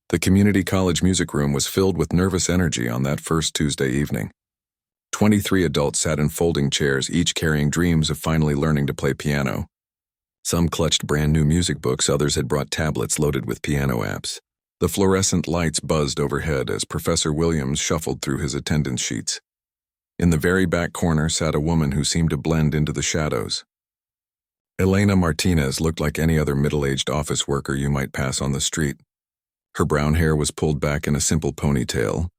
The community college music room was filled with nervous energy on that first Tuesday evening. 23 adults sat in folding chairs, each carrying dreams of finally learning to play piano. Some clutched brand new music books, others had brought tablets loaded with piano apps. The fluorescent lights buzzed overhead as Professor Williams shuffled through his attendance sheets. In the very back corner sat a woman who seemed to blend into the shadows. Elena Martinez looked like any other middle-aged office worker you might pass on the street. Her brown hair was pulled back in a simple ponytail,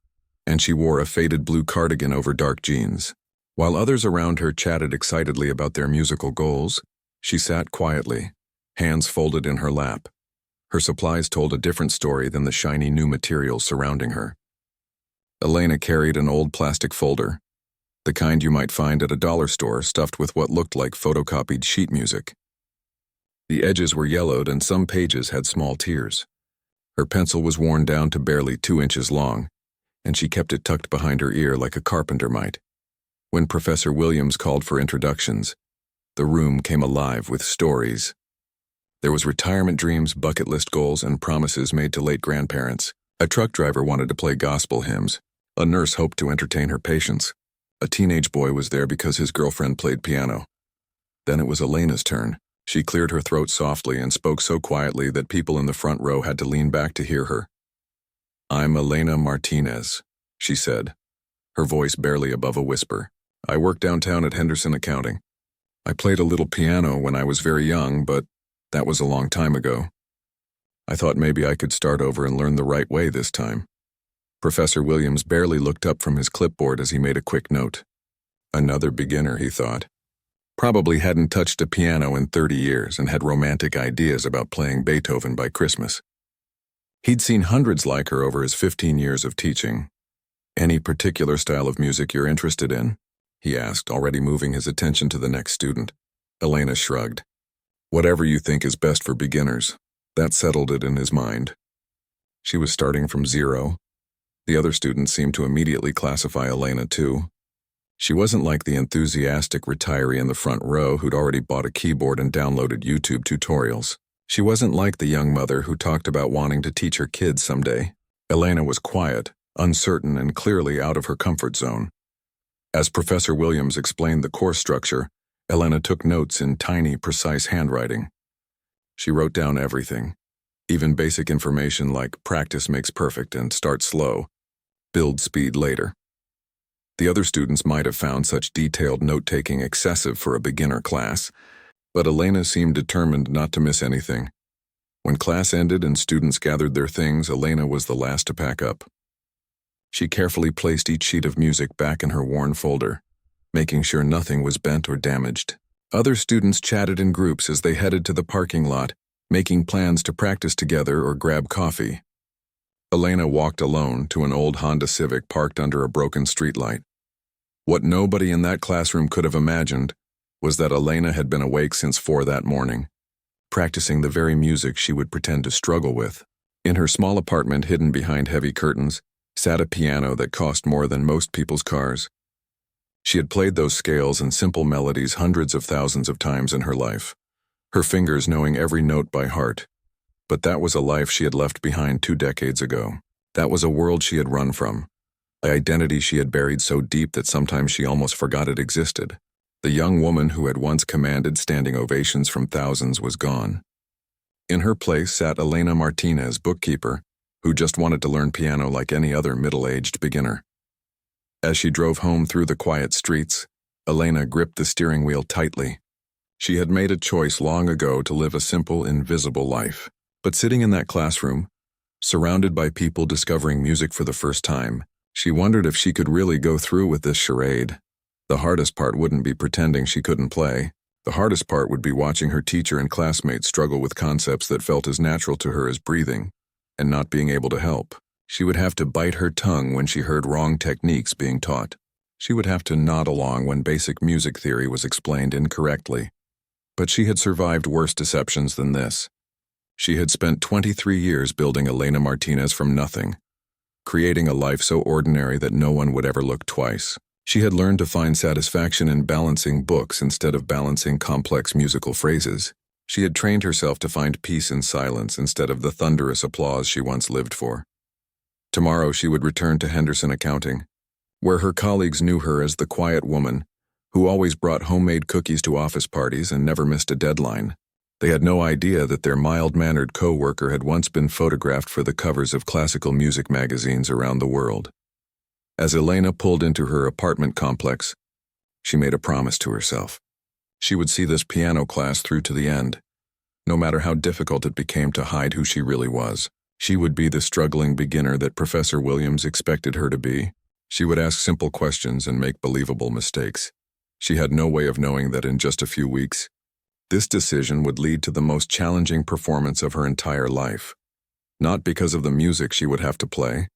and she wore a faded blue cardigan over dark jeans. While others around her chatted excitedly about their musical goals, she sat quietly, hands folded in her lap. Her supplies told a different story than the shiny new materials surrounding her. Elena carried an old plastic folder, the kind you might find at a dollar store, stuffed with what looked like photocopied sheet music. The edges were yellowed and some pages had small tears. Her pencil was worn down to barely 2 inches long, and she kept it tucked behind her ear like a carpenter might. When Professor Williams called for introductions, the room came alive with stories. There was retirement dreams, bucket list goals, and promises made to late grandparents. A truck driver wanted to play gospel hymns. A nurse hoped to entertain her patients. A teenage boy was there because his girlfriend played piano. Then it was Elena's turn. She cleared her throat softly and spoke so quietly that people in the front row had to lean back to hear her. "I'm Elena Martinez," she said, her voice barely above a whisper. "I work downtown at Henderson Accounting. I played a little piano when I was very young, but that was a long time ago. I thought maybe I could start over and learn the right way this time." Professor Williams barely looked up from his clipboard as he made a quick note. Another beginner, he thought. Probably hadn't touched a piano in 30 years and had romantic ideas about playing Beethoven by Christmas. He'd seen hundreds like her over his 15 years of teaching. "Any particular style of music you're interested in?" he asked, already moving his attention to the next student. Elena shrugged. "Whatever you think is best for beginners." That settled it in his mind. She was starting from zero. The other students seemed to immediately classify Elena too. She wasn't like the enthusiastic retiree in the front row who'd already bought a keyboard and downloaded YouTube tutorials. She wasn't like the young mother who talked about wanting to teach her kids someday. Elena was quiet, uncertain, and clearly out of her comfort zone. As Professor Williams explained the course structure, Elena took notes in tiny, precise handwriting. She wrote down everything, even basic information like practice makes perfect and start slow, build speed later. The other students might have found such detailed note-taking excessive for a beginner class, but Elena seemed determined not to miss anything. When class ended and students gathered their things, Elena was the last to pack up. She carefully placed each sheet of music back in her worn folder, making sure nothing was bent or damaged. Other students chatted in groups as they headed to the parking lot, making plans to practice together or grab coffee. Elena walked alone to an old Honda Civic parked under a broken streetlight. What nobody in that classroom could have imagined was that Elena had been awake since 4 that morning, practicing the very music she would pretend to struggle with. In her small apartment hidden behind heavy curtains sat a piano that cost more than most people's cars. She had played those scales and simple melodies hundreds of thousands of times in her life, her fingers knowing every note by heart. But that was a life she had left behind 2 decades ago. That was a world she had run from, an identity she had buried so deep that sometimes she almost forgot it existed. The young woman who had once commanded standing ovations from thousands was gone. In her place sat Elena Martinez, bookkeeper, who just wanted to learn piano like any other middle-aged beginner. As she drove home through the quiet streets, Elena gripped the steering wheel tightly. She had made a choice long ago to live a simple, invisible life. But sitting in that classroom, surrounded by people discovering music for the first time, she wondered if she could really go through with this charade. The hardest part wouldn't be pretending she couldn't play. The hardest part would be watching her teacher and classmates struggle with concepts that felt as natural to her as breathing, and not being able to help. She would have to bite her tongue when she heard wrong techniques being taught. She would have to nod along when basic music theory was explained incorrectly. But she had survived worse deceptions than this. She had spent 23 years building Elena Martinez from nothing, creating a life so ordinary that no one would ever look twice. She had learned to find satisfaction in balancing books instead of balancing complex musical phrases. She had trained herself to find peace in silence instead of the thunderous applause she once lived for. Tomorrow she would return to Henderson Accounting, where her colleagues knew her as the quiet woman who always brought homemade cookies to office parties and never missed a deadline. They had no idea that their mild-mannered co-worker had once been photographed for the covers of classical music magazines around the world. As Elena pulled into her apartment complex, she made a promise to herself. She would see this piano class through to the end. No matter how difficult it became to hide who she really was, she would be the struggling beginner that Professor Williams expected her to be. She would ask simple questions and make believable mistakes. She had no way of knowing that in just a few weeks, this decision would lead to the most challenging performance of her entire life. Not because of the music she would have to play,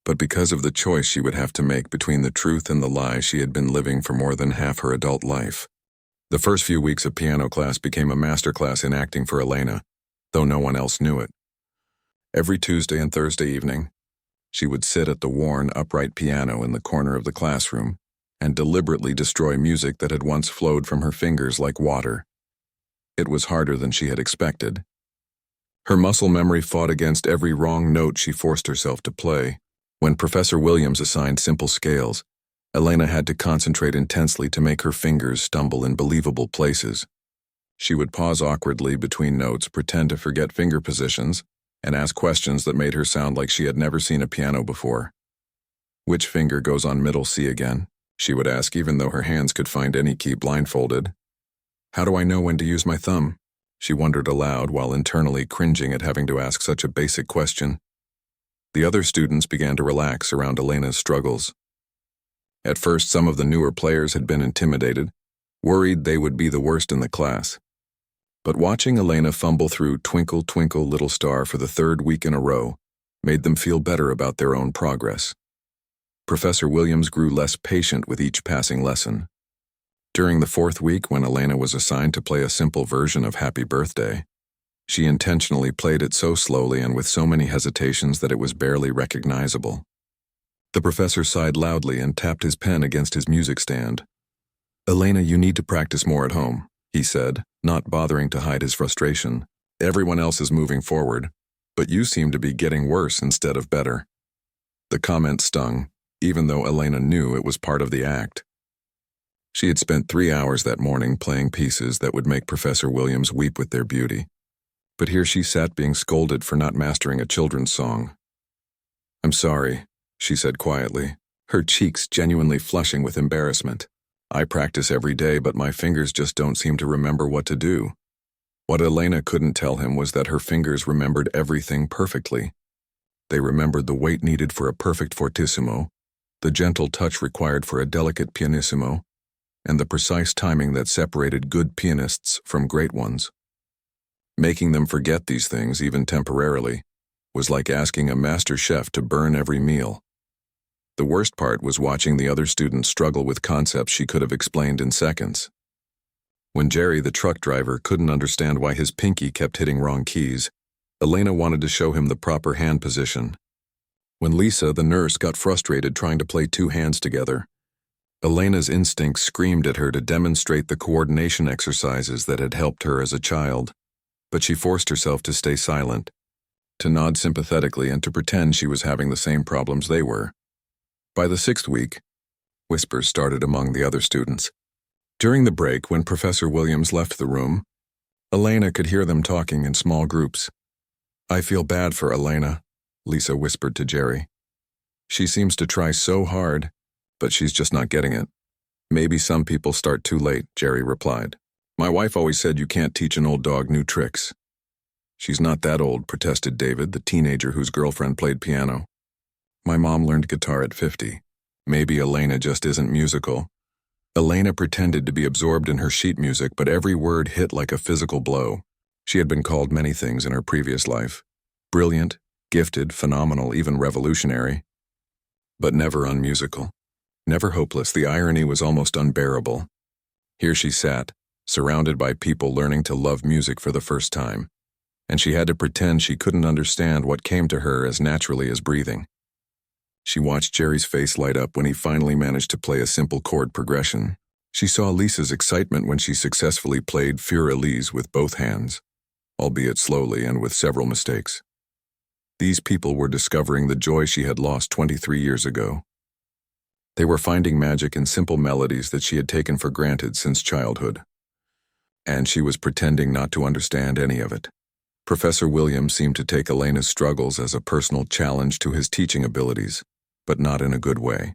but because of the choice she would have to make between the truth and the lie she had been living for more than half her adult life. The first few weeks of piano class became a masterclass in acting for Elena, though no one else knew it. Every Tuesday and Thursday evening, she would sit at the worn, upright piano in the corner of the classroom and deliberately destroy music that had once flowed from her fingers like water. It was harder than she had expected. Her muscle memory fought against every wrong note she forced herself to play. When Professor Williams assigned simple scales, Elena had to concentrate intensely to make her fingers stumble in believable places. She would pause awkwardly between notes, pretend to forget finger positions, and ask questions that made her sound like she had never seen a piano before. "Which finger goes on middle C again?" she would ask, even though her hands could find any key blindfolded. "How do I know when to use my thumb?" she wondered aloud while internally cringing at having to ask such a basic question. The other students began to relax around Elena's struggles. At first, some of the newer players had been intimidated, worried they would be the worst in the class. But watching Elena fumble through Twinkle, Twinkle, Little Star for the third week in a row made them feel better about their own progress. Professor Williams grew less patient with each passing lesson. During the fourth week, when Elena was assigned to play a simple version of Happy Birthday, she intentionally played it so slowly and with so many hesitations that it was barely recognizable. The professor sighed loudly and tapped his pen against his music stand. "Elena, you need to practice more at home," he said, not bothering to hide his frustration. "Everyone else is moving forward, but you seem to be getting worse instead of better." The comment stung, even though Elena knew it was part of the act. She had spent 3 hours that morning playing pieces that would make Professor Williams weep with their beauty. But here she sat being scolded for not mastering a children's song. "I'm sorry," she said quietly, her cheeks genuinely flushing with embarrassment. "I practice every day, but my fingers just don't seem to remember what to do." What Elena couldn't tell him was that her fingers remembered everything perfectly. They remembered the weight needed for a perfect fortissimo, the gentle touch required for a delicate pianissimo, and the precise timing that separated good pianists from great ones. Making them forget these things, even temporarily, was like asking a master chef to burn every meal. The worst part was watching the other students struggle with concepts she could have explained in seconds. When Jerry, the truck driver, couldn't understand why his pinky kept hitting wrong keys, Elena wanted to show him the proper hand position. When Lisa, the nurse, got frustrated trying to play two hands together, Elena's instincts screamed at her to demonstrate the coordination exercises that had helped her as a child. But she forced herself to stay silent, to nod sympathetically and to pretend she was having the same problems they were. By the 6th week, whispers started among the other students. During the break, when Professor Williams left the room, Elena could hear them talking in small groups. "I feel bad for Elena," Lisa whispered to Jerry. "She seems to try so hard, but she's just not getting it." "Maybe some people start too late," Jerry replied. "My wife always said you can't teach an old dog new tricks." "She's not that old," protested David, the teenager whose girlfriend played piano. "My mom learned guitar at 50. Maybe Elena just isn't musical." Elena pretended to be absorbed in her sheet music, but every word hit like a physical blow. She had been called many things in her previous life. Brilliant, gifted, phenomenal, even revolutionary. But never unmusical. Never hopeless. The irony was almost unbearable. Here she sat, surrounded by people learning to love music for the first time, and she had to pretend she couldn't understand what came to her as naturally as breathing. She watched Jerry's face light up when he finally managed to play a simple chord progression. She saw Lisa's excitement when she successfully played Für Elise with both hands, albeit slowly and with several mistakes. These people were discovering the joy she had lost 23 years ago. They were finding magic in simple melodies that she had taken for granted since childhood. And she was pretending not to understand any of it. Professor Williams seemed to take Elena's struggles as a personal challenge to his teaching abilities, but not in a good way.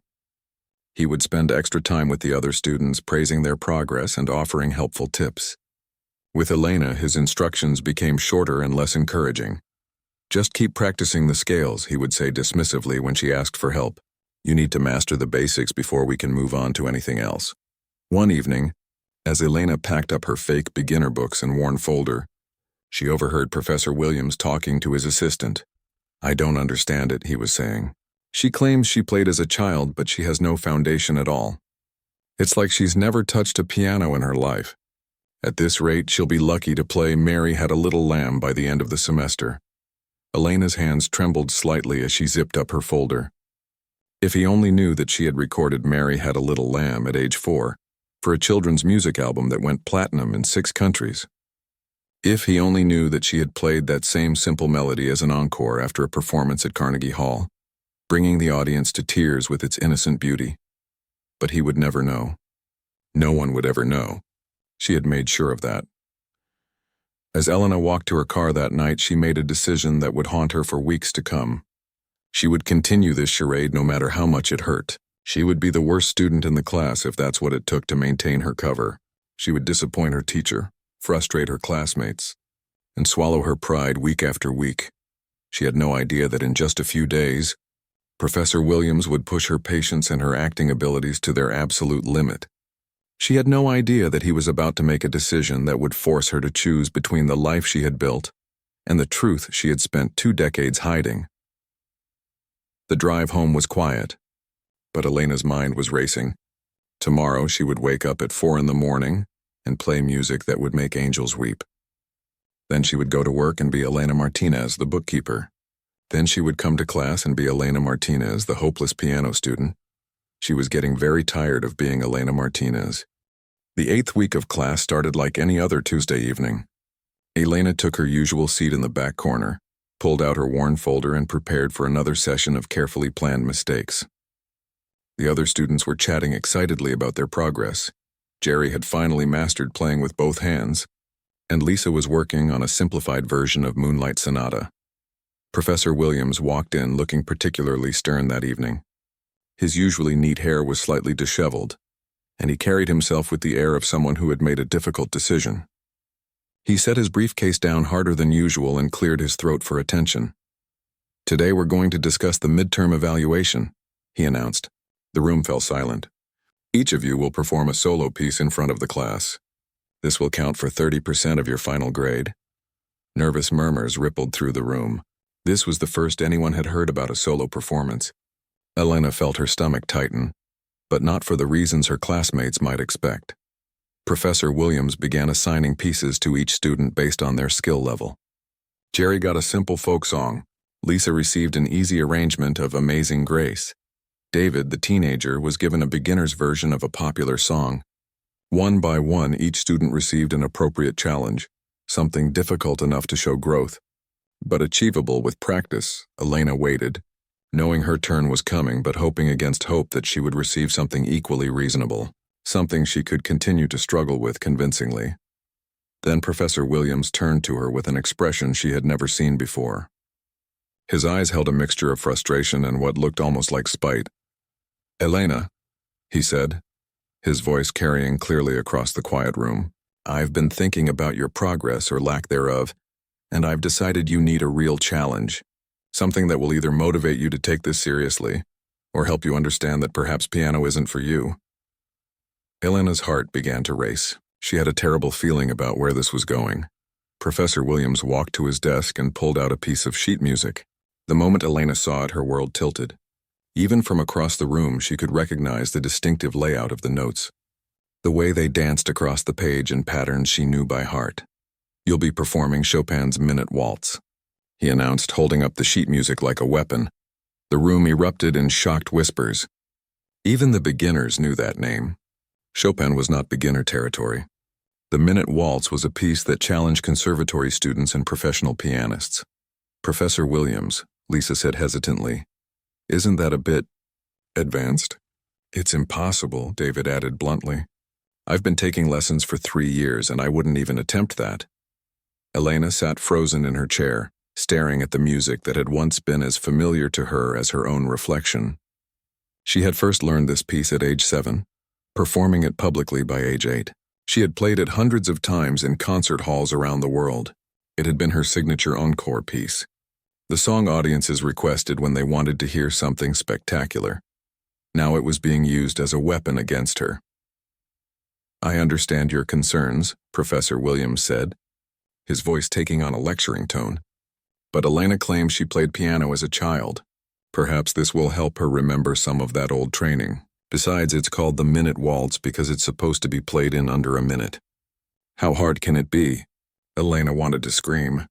He would spend extra time with the other students, praising their progress and offering helpful tips. With Elena, his instructions became shorter and less encouraging. "Just keep practicing the scales," he would say dismissively when she asked for help. "You need to master the basics before we can move on to anything else." One evening, as Elena packed up her fake beginner books and worn folder, she overheard Professor Williams talking to his assistant. "I don't understand it," he was saying. "She claims she played as a child, but she has no foundation at all. It's like she's never touched a piano in her life. At this rate, she'll be lucky to play Mary Had a Little Lamb by the end of the semester." Elena's hands trembled slightly as she zipped up her folder. If he only knew that she had recorded Mary Had a Little Lamb at age 4 for a children's music album that went platinum in 6 countries. If he only knew that she had played that same simple melody as an encore after a performance at Carnegie Hall, bringing the audience to tears with its innocent beauty. But he would never know. No one would ever know. She had made sure of that. As Elena walked to her car that night, she made a decision that would haunt her for weeks to come. She would continue this charade no matter how much it hurt. She would be the worst student in the class if that's what it took to maintain her cover. She would disappoint her teacher, frustrate her classmates, and swallow her pride week after week. She had no idea that in just a few days, Professor Williams would push her patience and her acting abilities to their absolute limit. She had no idea that he was about to make a decision that would force her to choose between the life she had built and the truth she had spent 2 decades hiding. The drive home was quiet, but Elena's mind was racing. Tomorrow she would wake up at 4 in the morning and play music that would make angels weep. Then she would go to work and be Elena Martinez, the bookkeeper. Then she would come to class and be Elena Martinez, the hopeless piano student. She was getting very tired of being Elena Martinez. The 8th week of class started like any other Tuesday evening. Elena took her usual seat in the back corner, pulled out her worn folder, and prepared for another session of carefully planned mistakes. The other students were chatting excitedly about their progress. Jerry had finally mastered playing with both hands, and Lisa was working on a simplified version of Moonlight Sonata. Professor Williams walked in looking particularly stern that evening. His usually neat hair was slightly disheveled, and he carried himself with the air of someone who had made a difficult decision. He set his briefcase down harder than usual and cleared his throat for attention. "Today we're going to discuss the midterm evaluation," he announced. The room fell silent. "Each of you will perform a solo piece in front of the class. This will count for 30% of your final grade." Nervous murmurs rippled through the room. This was the first anyone had heard about a solo performance. Elena felt her stomach tighten, but not for the reasons her classmates might expect. Professor Williams began assigning pieces to each student based on their skill level. Jerry got a simple folk song. Lisa received an easy arrangement of Amazing Grace. David, the teenager, was given a beginner's version of a popular song. One by one, each student received an appropriate challenge, something difficult enough to show growth, but achievable with practice. Elena waited, knowing her turn was coming but hoping against hope that she would receive something equally reasonable, something she could continue to struggle with convincingly. Then Professor Williams turned to her with an expression she had never seen before. His eyes held a mixture of frustration and what looked almost like spite. "Elena," he said, his voice carrying clearly across the quiet room, "I've been thinking about your progress or lack thereof, and I've decided you need a real challenge, something that will either motivate you to take this seriously or help you understand that perhaps piano isn't for you." Elena's heart began to race. She had a terrible feeling about where this was going. Professor Williams walked to his desk and pulled out a piece of sheet music. The moment Elena saw it, her world tilted. Even from across the room, she could recognize the distinctive layout of the notes, the way they danced across the page in patterns she knew by heart. "You'll be performing Chopin's Minute Waltz," he announced, holding up the sheet music like a weapon. The room erupted in shocked whispers. Even the beginners knew that name. Chopin was not beginner territory. The Minute Waltz was a piece that challenged conservatory students and professional pianists. Professor Williams, Lisa said hesitantly, "Isn't that a bit advanced?" "It's impossible," David added bluntly. "I've been taking lessons for 3 years and I wouldn't even attempt that." Elena sat frozen in her chair, staring at the music that had once been as familiar to her as her own reflection. She had first learned this piece at age 7, performing it publicly by age 8. She had played it hundreds of times in concert halls around the world. It had been her signature encore piece. The song audiences requested when they wanted to hear something spectacular. Now it was being used as a weapon against her. "I understand your concerns," Professor Williams said, his voice taking on a lecturing tone. "But Elena claims she played piano as a child. Perhaps this will help her remember some of that old training. Besides, it's called the Minute Waltz because it's supposed to be played in under a minute." "How hard can it be?" Elena wanted to scream.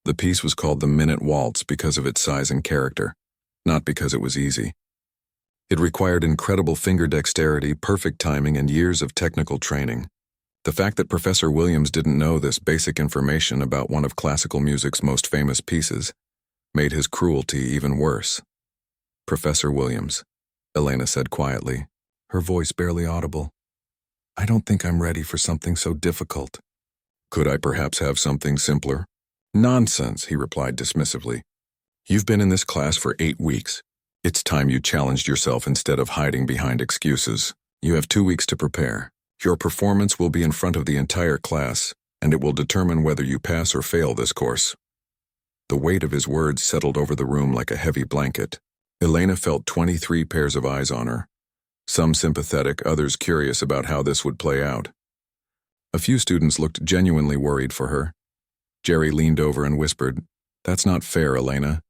The piece was called the Minute Waltz because of its size and character, not because it was easy. It required incredible finger dexterity, perfect timing, and years of technical training. The fact that Professor Williams didn't know this basic information about one of classical music's most famous pieces made his cruelty even worse. "Professor Williams," Elena said quietly, her voice barely audible, "I don't think I'm ready for something so difficult. Could I perhaps have something simpler?" "Nonsense," he replied dismissively. "You've been in this class for 8 weeks. It's time you challenged yourself instead of hiding behind excuses. You have 2 weeks to prepare. Your performance will be in front of the entire class, and it will determine whether you pass or fail this course." The weight of his words settled over the room like a heavy blanket. Elena felt 23 pairs of eyes on her, some sympathetic, others curious about how this would play out. A few students looked genuinely worried for her. Jerry leaned over and whispered, "That's not fair, Elena.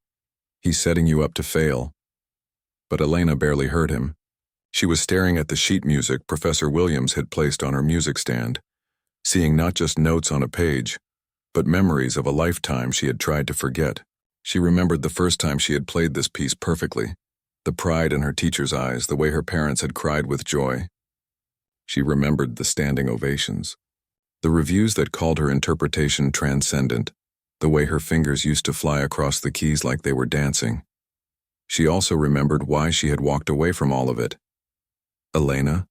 He's setting you up to fail." But Elena barely heard him. She was staring at the sheet music Professor Williams had placed on her music stand, seeing not just notes on a page, but memories of a lifetime she had tried to forget. She remembered the first time she had played this piece perfectly, the pride in her teacher's eyes, the way her parents had cried with joy. She remembered the standing ovations, the reviews that called her interpretation transcendent, the way her fingers used to fly across the keys like they were dancing. She also remembered why she had walked away from all of it. "Elena?"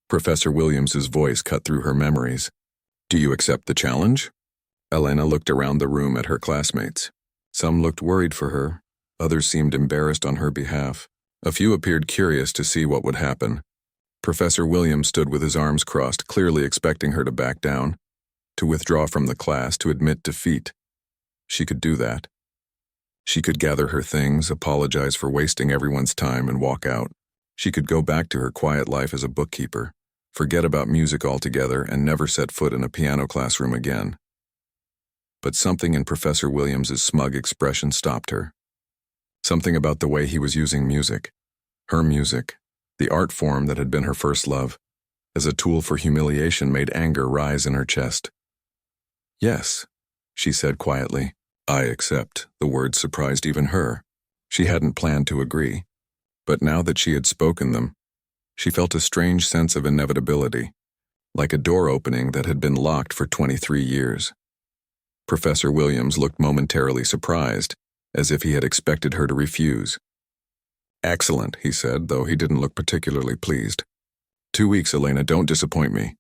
Professor Williams's voice cut through her memories. "Do you accept the challenge?" Elena looked around the room at her classmates. Some looked worried for her, others seemed embarrassed on her behalf. A few appeared curious to see what would happen. Professor Williams stood with his arms crossed, clearly expecting her to back down, to withdraw from the class, to admit defeat. She could do that. She could gather her things, apologize for wasting everyone's time, and walk out. She could go back to her quiet life as a bookkeeper, forget about music altogether, and never set foot in a piano classroom again. But something in Professor Williams's smug expression stopped her. Something about the way he was using music, her music, the art form that had been her first love, as a tool for humiliation made anger rise in her chest. "Yes," she said quietly. "I accept." The words surprised even her. She hadn't planned to agree. But now that she had spoken them, she felt a strange sense of inevitability, like a door opening that had been locked for 23 years. Professor Williams looked momentarily surprised, as if he had expected her to refuse. "Excellent," he said, though he didn't look particularly pleased. 2 weeks, Elena, don't disappoint me."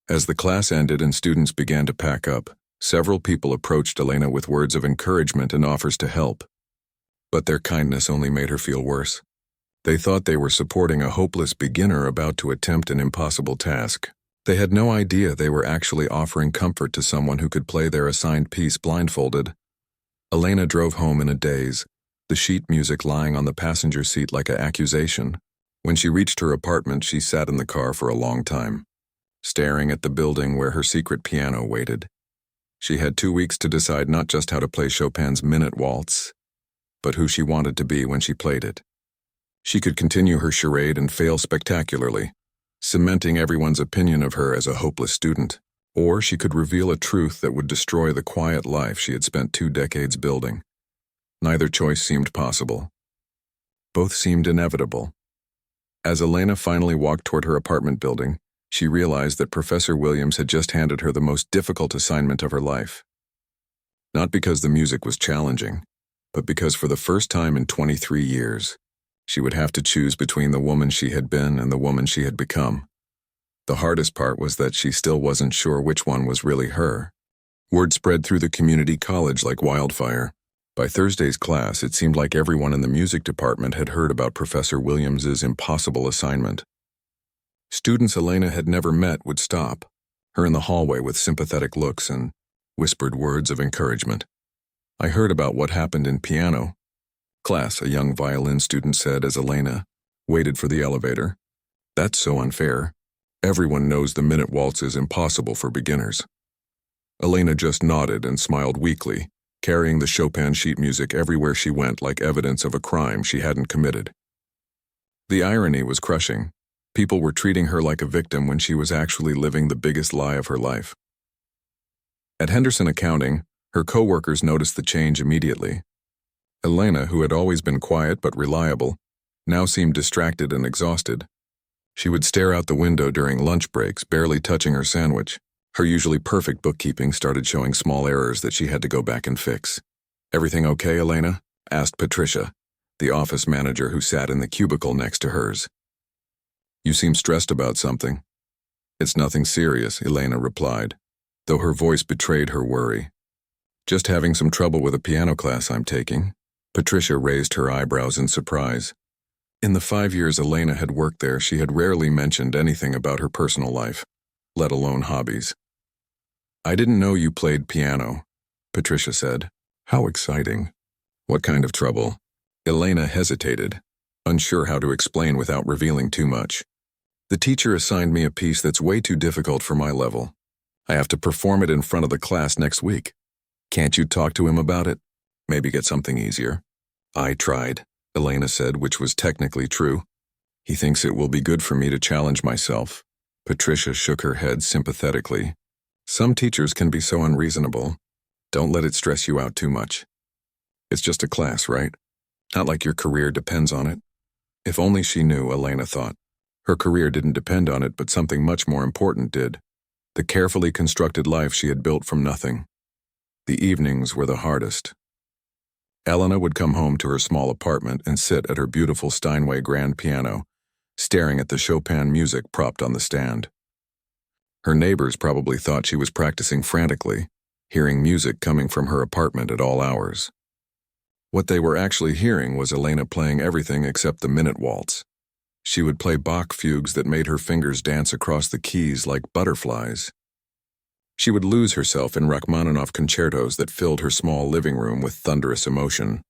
As the class ended and students began to pack up, several people approached Elena with words of encouragement and offers to help. But their kindness only made her feel worse. They thought they were supporting a hopeless beginner about to attempt an impossible task. They had no idea they were actually offering comfort to someone who could play their assigned piece blindfolded. Elena drove home in a daze, the sheet music lying on the passenger seat like an accusation. When she reached her apartment, she sat in the car for a long time, staring at the building where her secret piano waited. She had 2 weeks to decide not just how to play Chopin's Minute Waltz, but who she wanted to be when she played it. She could continue her charade and fail spectacularly, cementing everyone's opinion of her as a hopeless student. Or she could reveal a truth that would destroy the quiet life she had spent 2 decades building. Neither choice seemed possible. Both seemed inevitable. As Elena finally walked toward her apartment building, she realized that Professor Williams had just handed her the most difficult assignment of her life. Not because the music was challenging, but because for the first time in 23 years, she would have to choose between the woman she had been and the woman she had become. The hardest part was that she still wasn't sure which one was really her. Word spread through the community college like wildfire. By Thursday's class, it seemed like everyone in the music department had heard about Professor Williams's impossible assignment. Students Elena had never met would stop her in the hallway with sympathetic looks and whispered words of encouragement. "I heard about what happened in piano class," a young violin student said as Elena waited for the elevator. "That's so unfair. Everyone knows the minute waltz is impossible for beginners." Elena just nodded and smiled weakly, carrying the Chopin sheet music everywhere she went like evidence of a crime she hadn't committed. The irony was crushing. People were treating her like a victim when she was actually living the biggest lie of her life. At Henderson Accounting, her co-workers noticed the change immediately. Elena, who had always been quiet but reliable, now seemed distracted and exhausted. She would stare out the window during lunch breaks, barely touching her sandwich. Her usually perfect bookkeeping started showing small errors that she had to go back and fix. "Everything okay, Elena?" asked Patricia, the office manager who sat in the cubicle next to hers. "You seem stressed about something." "It's nothing serious," Elena replied, though her voice betrayed her worry. "Just having some trouble with a piano class I'm taking." Patricia raised her eyebrows in surprise. In the 5 years Elena had worked there, she had rarely mentioned anything about her personal life, let alone hobbies. "I didn't know you played piano," Patricia said. "How exciting. What kind of trouble?" Elena hesitated, unsure how to explain without revealing too much. "The teacher assigned me a piece that's way too difficult for my level. I have to perform it in front of the class next week. Can't you talk to him about it? Maybe get something easier?" "I tried," Elena said, which was technically true. "He thinks it will be good for me to challenge myself." Patricia shook her head sympathetically. "Some teachers can be so unreasonable. Don't let it stress you out too much. It's just a class, right? Not like your career depends on it." If only she knew, Elena thought. Her career didn't depend on it, but something much more important did. The carefully constructed life she had built from nothing. The evenings were the hardest. Elena would come home to her small apartment and sit at her beautiful Steinway grand piano, staring at the Chopin music propped on the stand. Her neighbors probably thought she was practicing frantically, hearing music coming from her apartment at all hours. What they were actually hearing was Elena playing everything except the minute waltz. She would play Bach fugues that made her fingers dance across the keys like butterflies. She would lose herself in Rachmaninoff concertos that filled her small living room with thunderous emotion.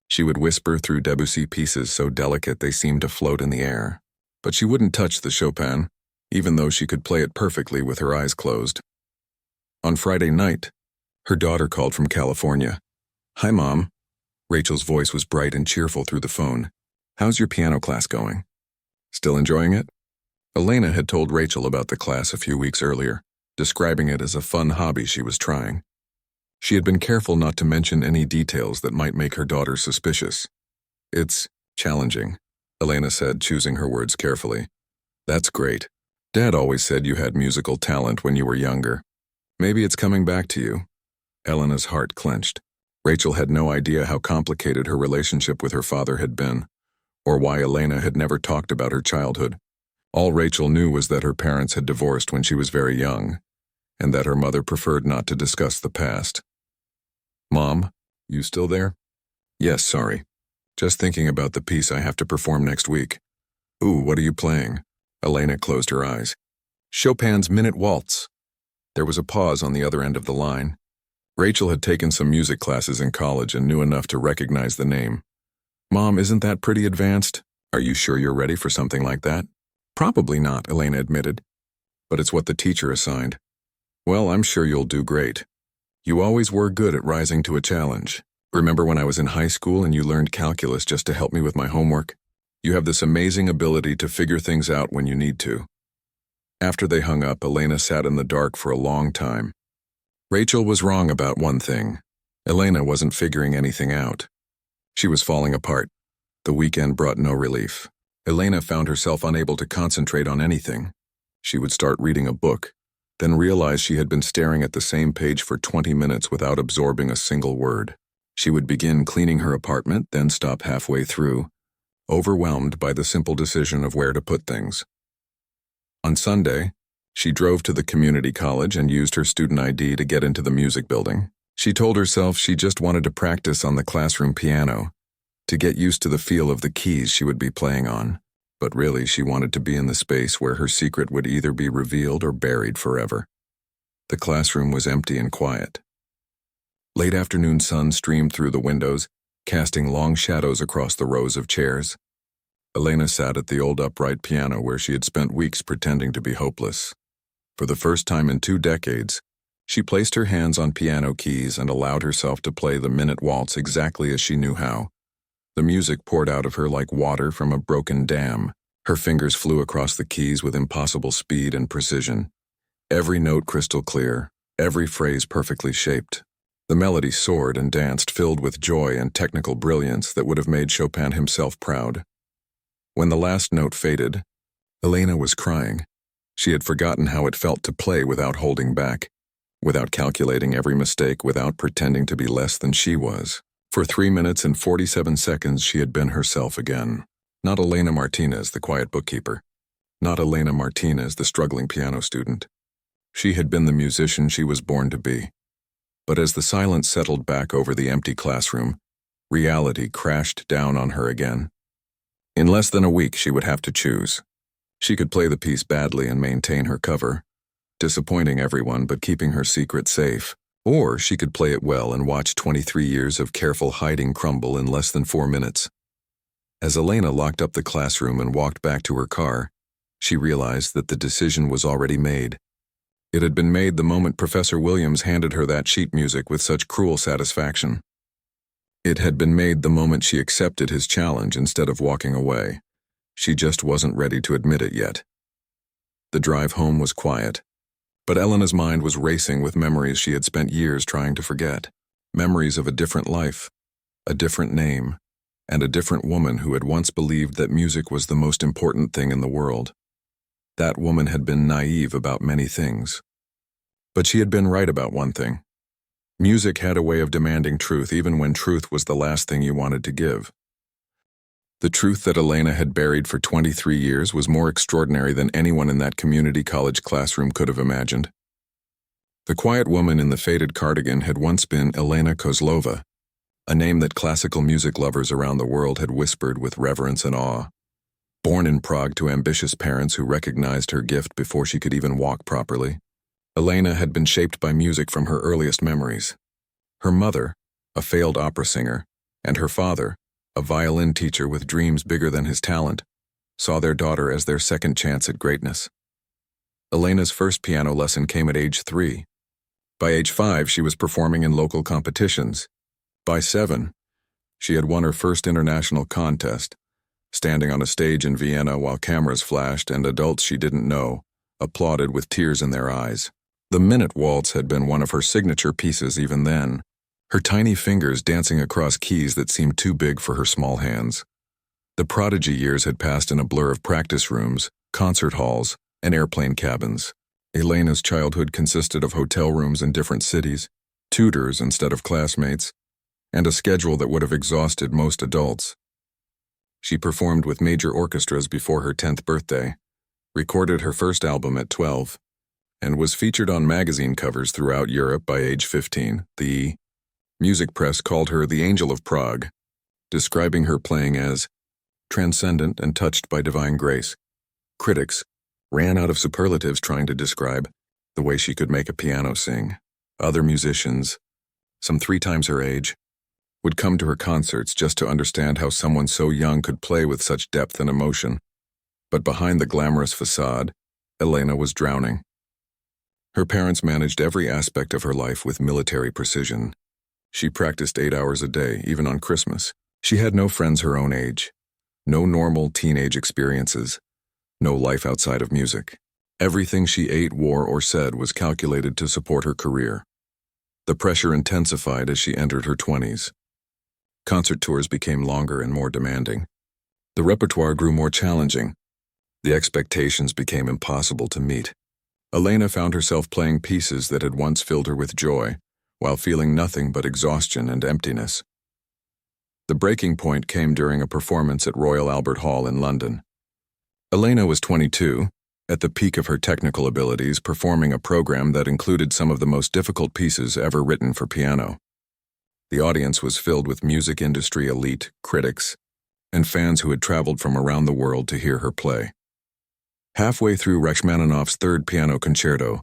She would whisper through Debussy pieces so delicate they seemed to float in the air. But she wouldn't touch the Chopin, even though she could play it perfectly with her eyes closed. On Friday night, her daughter called from California. "Hi, Mom." Rachel's voice was bright and cheerful through the phone. "How's your piano class going? Still enjoying it?" Elena had told Rachel about the class a few weeks earlier, describing it as a fun hobby she was trying. She had been careful not to mention any details that might make her daughter suspicious. "It's challenging," Elena said, choosing her words carefully. "That's great. Dad always said you had musical talent when you were younger. Maybe it's coming back to you." Elena's heart clenched. Rachel had no idea how complicated her relationship with her father had been, or why Elena had never talked about her childhood. All Rachel knew was that her parents had divorced when she was very young, and that her mother preferred not to discuss the past. "Mom, you still there?" "Yes, sorry. Just thinking about the piece I have to perform next week." "Ooh, what are you playing?" Elena closed her eyes. "Chopin's Minute Waltz." There was a pause on the other end of the line. Rachel had taken some music classes in college and knew enough to recognize the name. "Mom, isn't that pretty advanced? Are you sure you're ready for something like that?" "Probably not," Elena admitted. "But it's what the teacher assigned." "Well, I'm sure you'll do great. You always were good at rising to a challenge. Remember when I was in high school and you learned calculus just to help me with my homework? You have this amazing ability to figure things out when you need to." After they hung up, Elena sat in the dark for a long time. Rachel was wrong about one thing. Elena wasn't figuring anything out. She was falling apart. The weekend brought no relief. Elena found herself unable to concentrate on anything. She would start reading a book, then realize she had been staring at the same page for 20 minutes without absorbing a single word. She would begin cleaning her apartment, then stop halfway through, overwhelmed by the simple decision of where to put things. On Sunday, she drove to the community college and used her student ID to get into the music building. She told herself she just wanted to practice on the classroom piano, to get used to the feel of the keys she would be playing on. But really, she wanted to be in the space where her secret would either be revealed or buried forever. The classroom was empty and quiet. Late afternoon sun streamed through the windows, casting long shadows across the rows of chairs. Elena sat at the old upright piano where she had spent weeks pretending to be hopeless. For the first time in 2 decades, she placed her hands on piano keys and allowed herself to play the minute waltz exactly as she knew how. The music poured out of her like water from a broken dam. Her fingers flew across the keys with impossible speed and precision. Every note crystal clear, every phrase perfectly shaped. The melody soared and danced, filled with joy and technical brilliance that would have made Chopin himself proud. When the last note faded, Elena was crying. She had forgotten how it felt to play without holding back, without calculating every mistake, without pretending to be less than she was. For 3 minutes and 47 seconds, she had been herself again. Not Elena Martinez, the quiet bookkeeper. Not Elena Martinez, the struggling piano student. She had been the musician she was born to be. But as the silence settled back over the empty classroom, reality crashed down on her again. In less than a week, she would have to choose. She could play the piece badly and maintain her cover, disappointing everyone but keeping her secret safe. Or she could play it well and watch 23 years of careful hiding crumble in less than 4 minutes. As Elena locked up the classroom and walked back to her car, she realized that the decision was already made. It had been made the moment Professor Williams handed her that sheet music with such cruel satisfaction. It had been made the moment she accepted his challenge instead of walking away. She just wasn't ready to admit it yet. The drive home was quiet. But Elena's mind was racing with memories she had spent years trying to forget. Memories of a different life, a different name, and a different woman who had once believed that music was the most important thing in the world. That woman had been naive about many things. But she had been right about one thing. Music had a way of demanding truth even when truth was the last thing you wanted to give. The truth that Elena had buried for 23 years was more extraordinary than anyone in that community college classroom could have imagined. The quiet woman in the faded cardigan had once been Elena Kozlova, a name that classical music lovers around the world had whispered with reverence and awe. Born in Prague to ambitious parents who recognized her gift before she could even walk properly, Elena had been shaped by music from her earliest memories. Her mother, a failed opera singer, and her father, a violin teacher with dreams bigger than his talent, saw their daughter as their second chance at greatness. Elena's first piano lesson came at age 3. By age 5, she was performing in local competitions. By 7, she had won her first international contest, standing on a stage in Vienna while cameras flashed and adults she didn't know applauded with tears in their eyes. The minute waltz had been one of her signature pieces even then, her tiny fingers dancing across keys that seemed too big for her small hands. The prodigy years had passed in a blur of practice rooms, concert halls, and airplane cabins. Elena's childhood consisted of hotel rooms in different cities, tutors instead of classmates, and a schedule that would have exhausted most adults. She performed with major orchestras before her 10th birthday, recorded her first album at 12, and was featured on magazine covers throughout Europe by age 15. The music press called her the Angel of Prague, describing her playing as transcendent and touched by divine grace. Critics ran out of superlatives trying to describe the way she could make a piano sing. Other musicians, some 3 times her age, would come to her concerts just to understand how someone so young could play with such depth and emotion. But behind the glamorous facade, Elena was drowning. Her parents managed every aspect of her life with military precision. She practiced 8 hours a day, even on Christmas. She had no friends her own age, no normal teenage experiences, no life outside of music. Everything she ate, wore, or said was calculated to support her career. The pressure intensified as she entered her 20s. Concert tours became longer and more demanding. The repertoire grew more challenging. The expectations became impossible to meet. Elena found herself playing pieces that had once filled her with joy, while feeling nothing but exhaustion and emptiness. The breaking point came during a performance at Royal Albert Hall in London. Elena was 22, at the peak of her technical abilities, performing a program that included some of the most difficult pieces ever written for piano. The audience was filled with music industry elite, critics, and fans who had traveled from around the world to hear her play. Halfway through Rachmaninoff's Third Piano Concerto,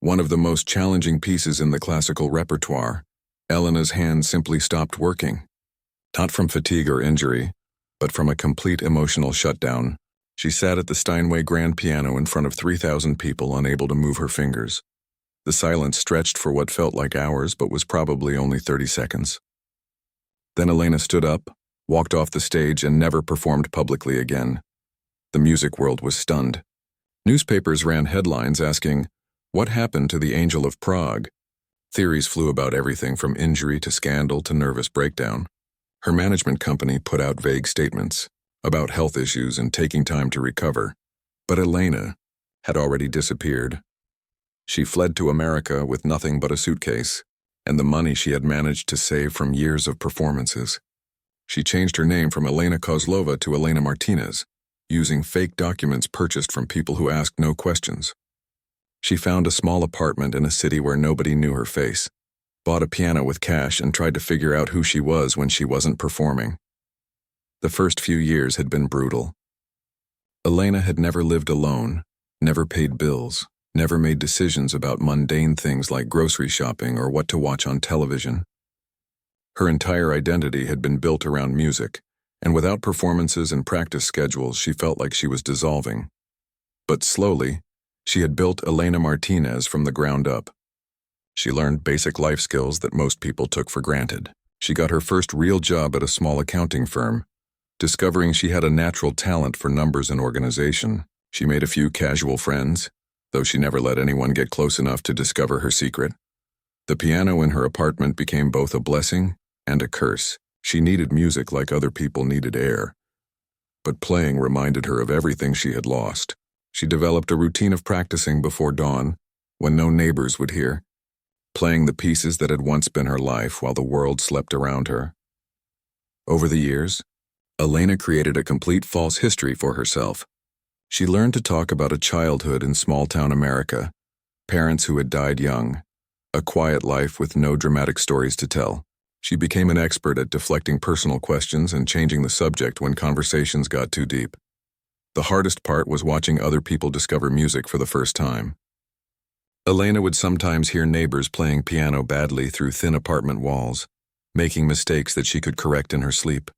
one of the most challenging pieces in the classical repertoire, Elena's hand simply stopped working. Not from fatigue or injury, but from a complete emotional shutdown. She sat at the Steinway grand piano in front of 3,000 people, unable to move her fingers. The silence stretched for what felt like hours, but was probably only 30 seconds. Then Elena stood up, walked off the stage, and never performed publicly again. The music world was stunned. Newspapers ran headlines asking, "What happened to the Angel of Prague?" Theories flew about everything from injury to scandal to nervous breakdown. Her management company put out vague statements about health issues and taking time to recover. But Elena had already disappeared. She fled to America with nothing but a suitcase and the money she had managed to save from years of performances. She changed her name from Elena Kozlova to Elena Martinez, using fake documents purchased from people who asked no questions. She found a small apartment in a city where nobody knew her face, bought a piano with cash, and tried to figure out who she was when she wasn't performing. The first few years had been brutal. Elena had never lived alone, never paid bills, never made decisions about mundane things like grocery shopping or what to watch on television. Her entire identity had been built around music, and without performances and practice schedules, she felt like she was dissolving. But slowly, she had built Elena Martinez from the ground up. She learned basic life skills that most people took for granted. She got her first real job at a small accounting firm, discovering she had a natural talent for numbers and organization. She made a few casual friends, though she never let anyone get close enough to discover her secret. The piano in her apartment became both a blessing and a curse. She needed music like other people needed air. But playing reminded her of everything she had lost. She developed a routine of practicing before dawn, when no neighbors would hear, playing the pieces that had once been her life while the world slept around her. Over the years, Elena created a complete false history for herself. She learned to talk about a childhood in small-town America, parents who had died young, a quiet life with no dramatic stories to tell. She became an expert at deflecting personal questions and changing the subject when conversations got too deep. The hardest part was watching other people discover music for the first time. Elena would sometimes hear neighbors playing piano badly through thin apartment walls, making mistakes that she could correct in her sleep.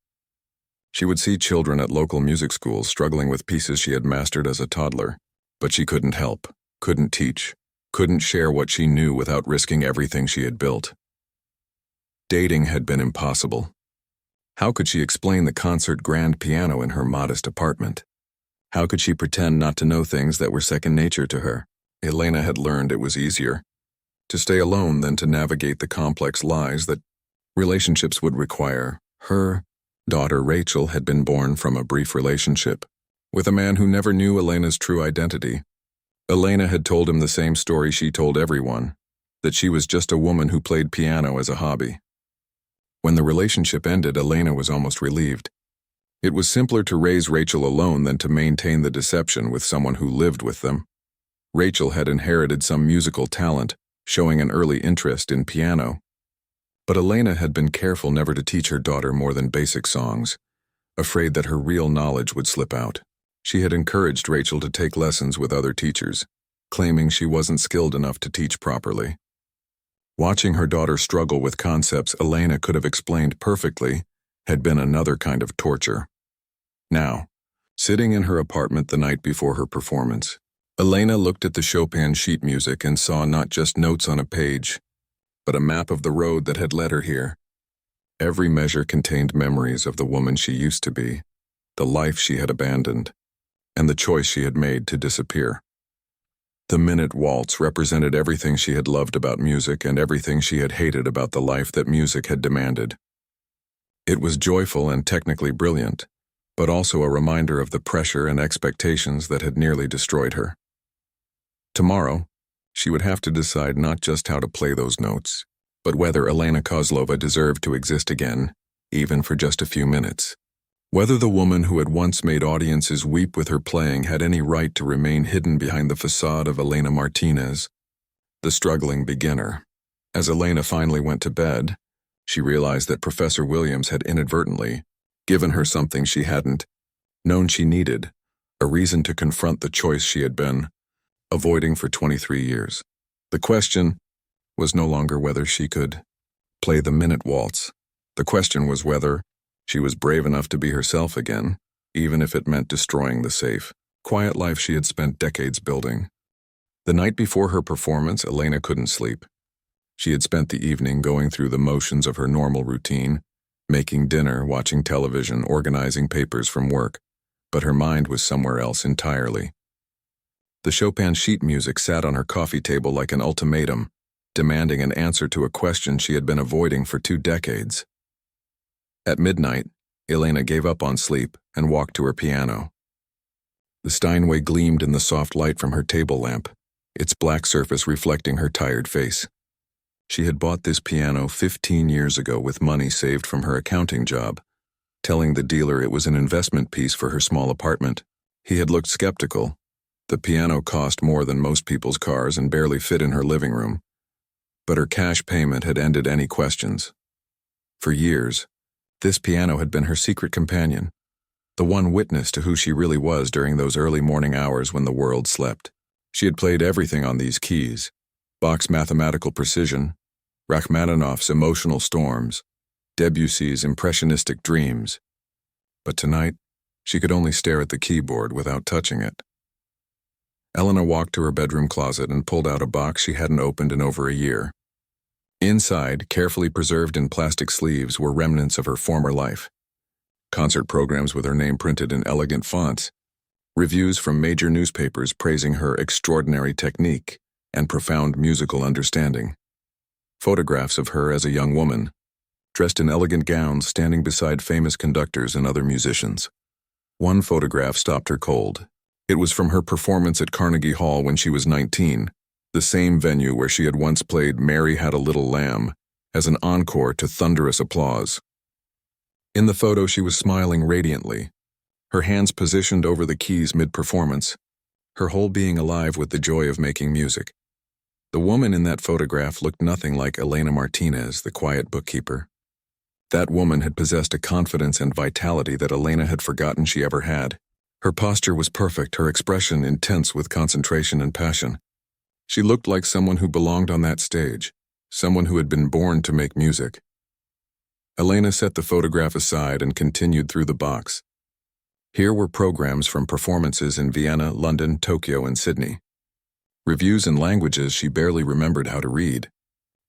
She would see children at local music schools struggling with pieces she had mastered as a toddler, but she couldn't help, couldn't teach, couldn't share what she knew without risking everything she had built. Dating had been impossible. How could she explain the concert grand piano in her modest apartment? How could she pretend not to know things that were second nature to her? Elena had learned it was easier to stay alone than to navigate the complex lies that relationships would require. Her daughter Rachel had been born from a brief relationship with a man who never knew Elena's true identity. Elena had told him the same story she told everyone, that she was just a woman who played piano as a hobby. When the relationship ended, Elena was almost relieved. It was simpler to raise Rachel alone than to maintain the deception with someone who lived with them. Rachel had inherited some musical talent, showing an early interest in piano. But Elena had been careful never to teach her daughter more than basic songs, afraid that her real knowledge would slip out. She had encouraged Rachel to take lessons with other teachers, claiming she wasn't skilled enough to teach properly. Watching her daughter struggle with concepts Elena could have explained perfectly had been another kind of torture. Now, sitting in her apartment the night before her performance, Elena looked at the Chopin sheet music and saw not just notes on a page, but a map of the road that had led her here. Every measure contained memories of the woman she used to be, the life she had abandoned, and the choice she had made to disappear. The minute waltz represented everything she had loved about music and everything she had hated about the life that music had demanded. It was joyful and technically brilliant, but also a reminder of the pressure and expectations that had nearly destroyed her. Tomorrow, she would have to decide not just how to play those notes, but whether Elena Kozlova deserved to exist again, even for just a few minutes. Whether the woman who had once made audiences weep with her playing had any right to remain hidden behind the facade of Elena Martinez, the struggling beginner. As Elena finally went to bed, she realized that Professor Williams had inadvertently given her something she hadn't known she needed, a reason to confront the choice she had been avoiding for 23 years. The question was no longer whether she could play the minute waltz. The question was whether she was brave enough to be herself again, even if it meant destroying the safe, quiet life she had spent decades building. The night before her performance, Elena couldn't sleep. She had spent the evening going through the motions of her normal routine, making dinner, watching television, organizing papers from work, but her mind was somewhere else entirely. The Chopin sheet music sat on her coffee table like an ultimatum, demanding an answer to a question she had been avoiding for 2 decades. At midnight, Elena gave up on sleep and walked to her piano. The Steinway gleamed in the soft light from her table lamp, its black surface reflecting her tired face. She had bought this piano 15 years ago with money saved from her accounting job, telling the dealer it was an investment piece for her small apartment. He had looked skeptical. The piano cost more than most people's cars and barely fit in her living room, but her cash payment had ended any questions. For years, this piano had been her secret companion, the one witness to who she really was during those early morning hours when the world slept. She had played everything on these keys: Bach's mathematical precision, Rachmaninoff's emotional storms, Debussy's impressionistic dreams. But tonight, she could only stare at the keyboard without touching it. Elena walked to her bedroom closet and pulled out a box she hadn't opened in over a year. Inside, carefully preserved in plastic sleeves, were remnants of her former life. Concert programs with her name printed in elegant fonts, reviews from major newspapers praising her extraordinary technique and profound musical understanding. Photographs of her as a young woman, dressed in elegant gowns, standing beside famous conductors and other musicians. One photograph stopped her cold. It was from her performance at Carnegie Hall when she was 19, the same venue where she had once played Mary Had a Little Lamb as an encore to thunderous applause. In the photo, she was smiling radiantly, her hands positioned over the keys mid-performance, her whole being alive with the joy of making music. The woman in that photograph looked nothing like Elena Martinez, the quiet bookkeeper. That woman had possessed a confidence and vitality that Elena had forgotten she ever had. Her posture was perfect, her expression intense with concentration and passion. She looked like someone who belonged on that stage, someone who had been born to make music. Elena set the photograph aside and continued through the box. Here were programs from performances in Vienna, London, Tokyo, and Sydney. Reviews in languages she barely remembered how to read.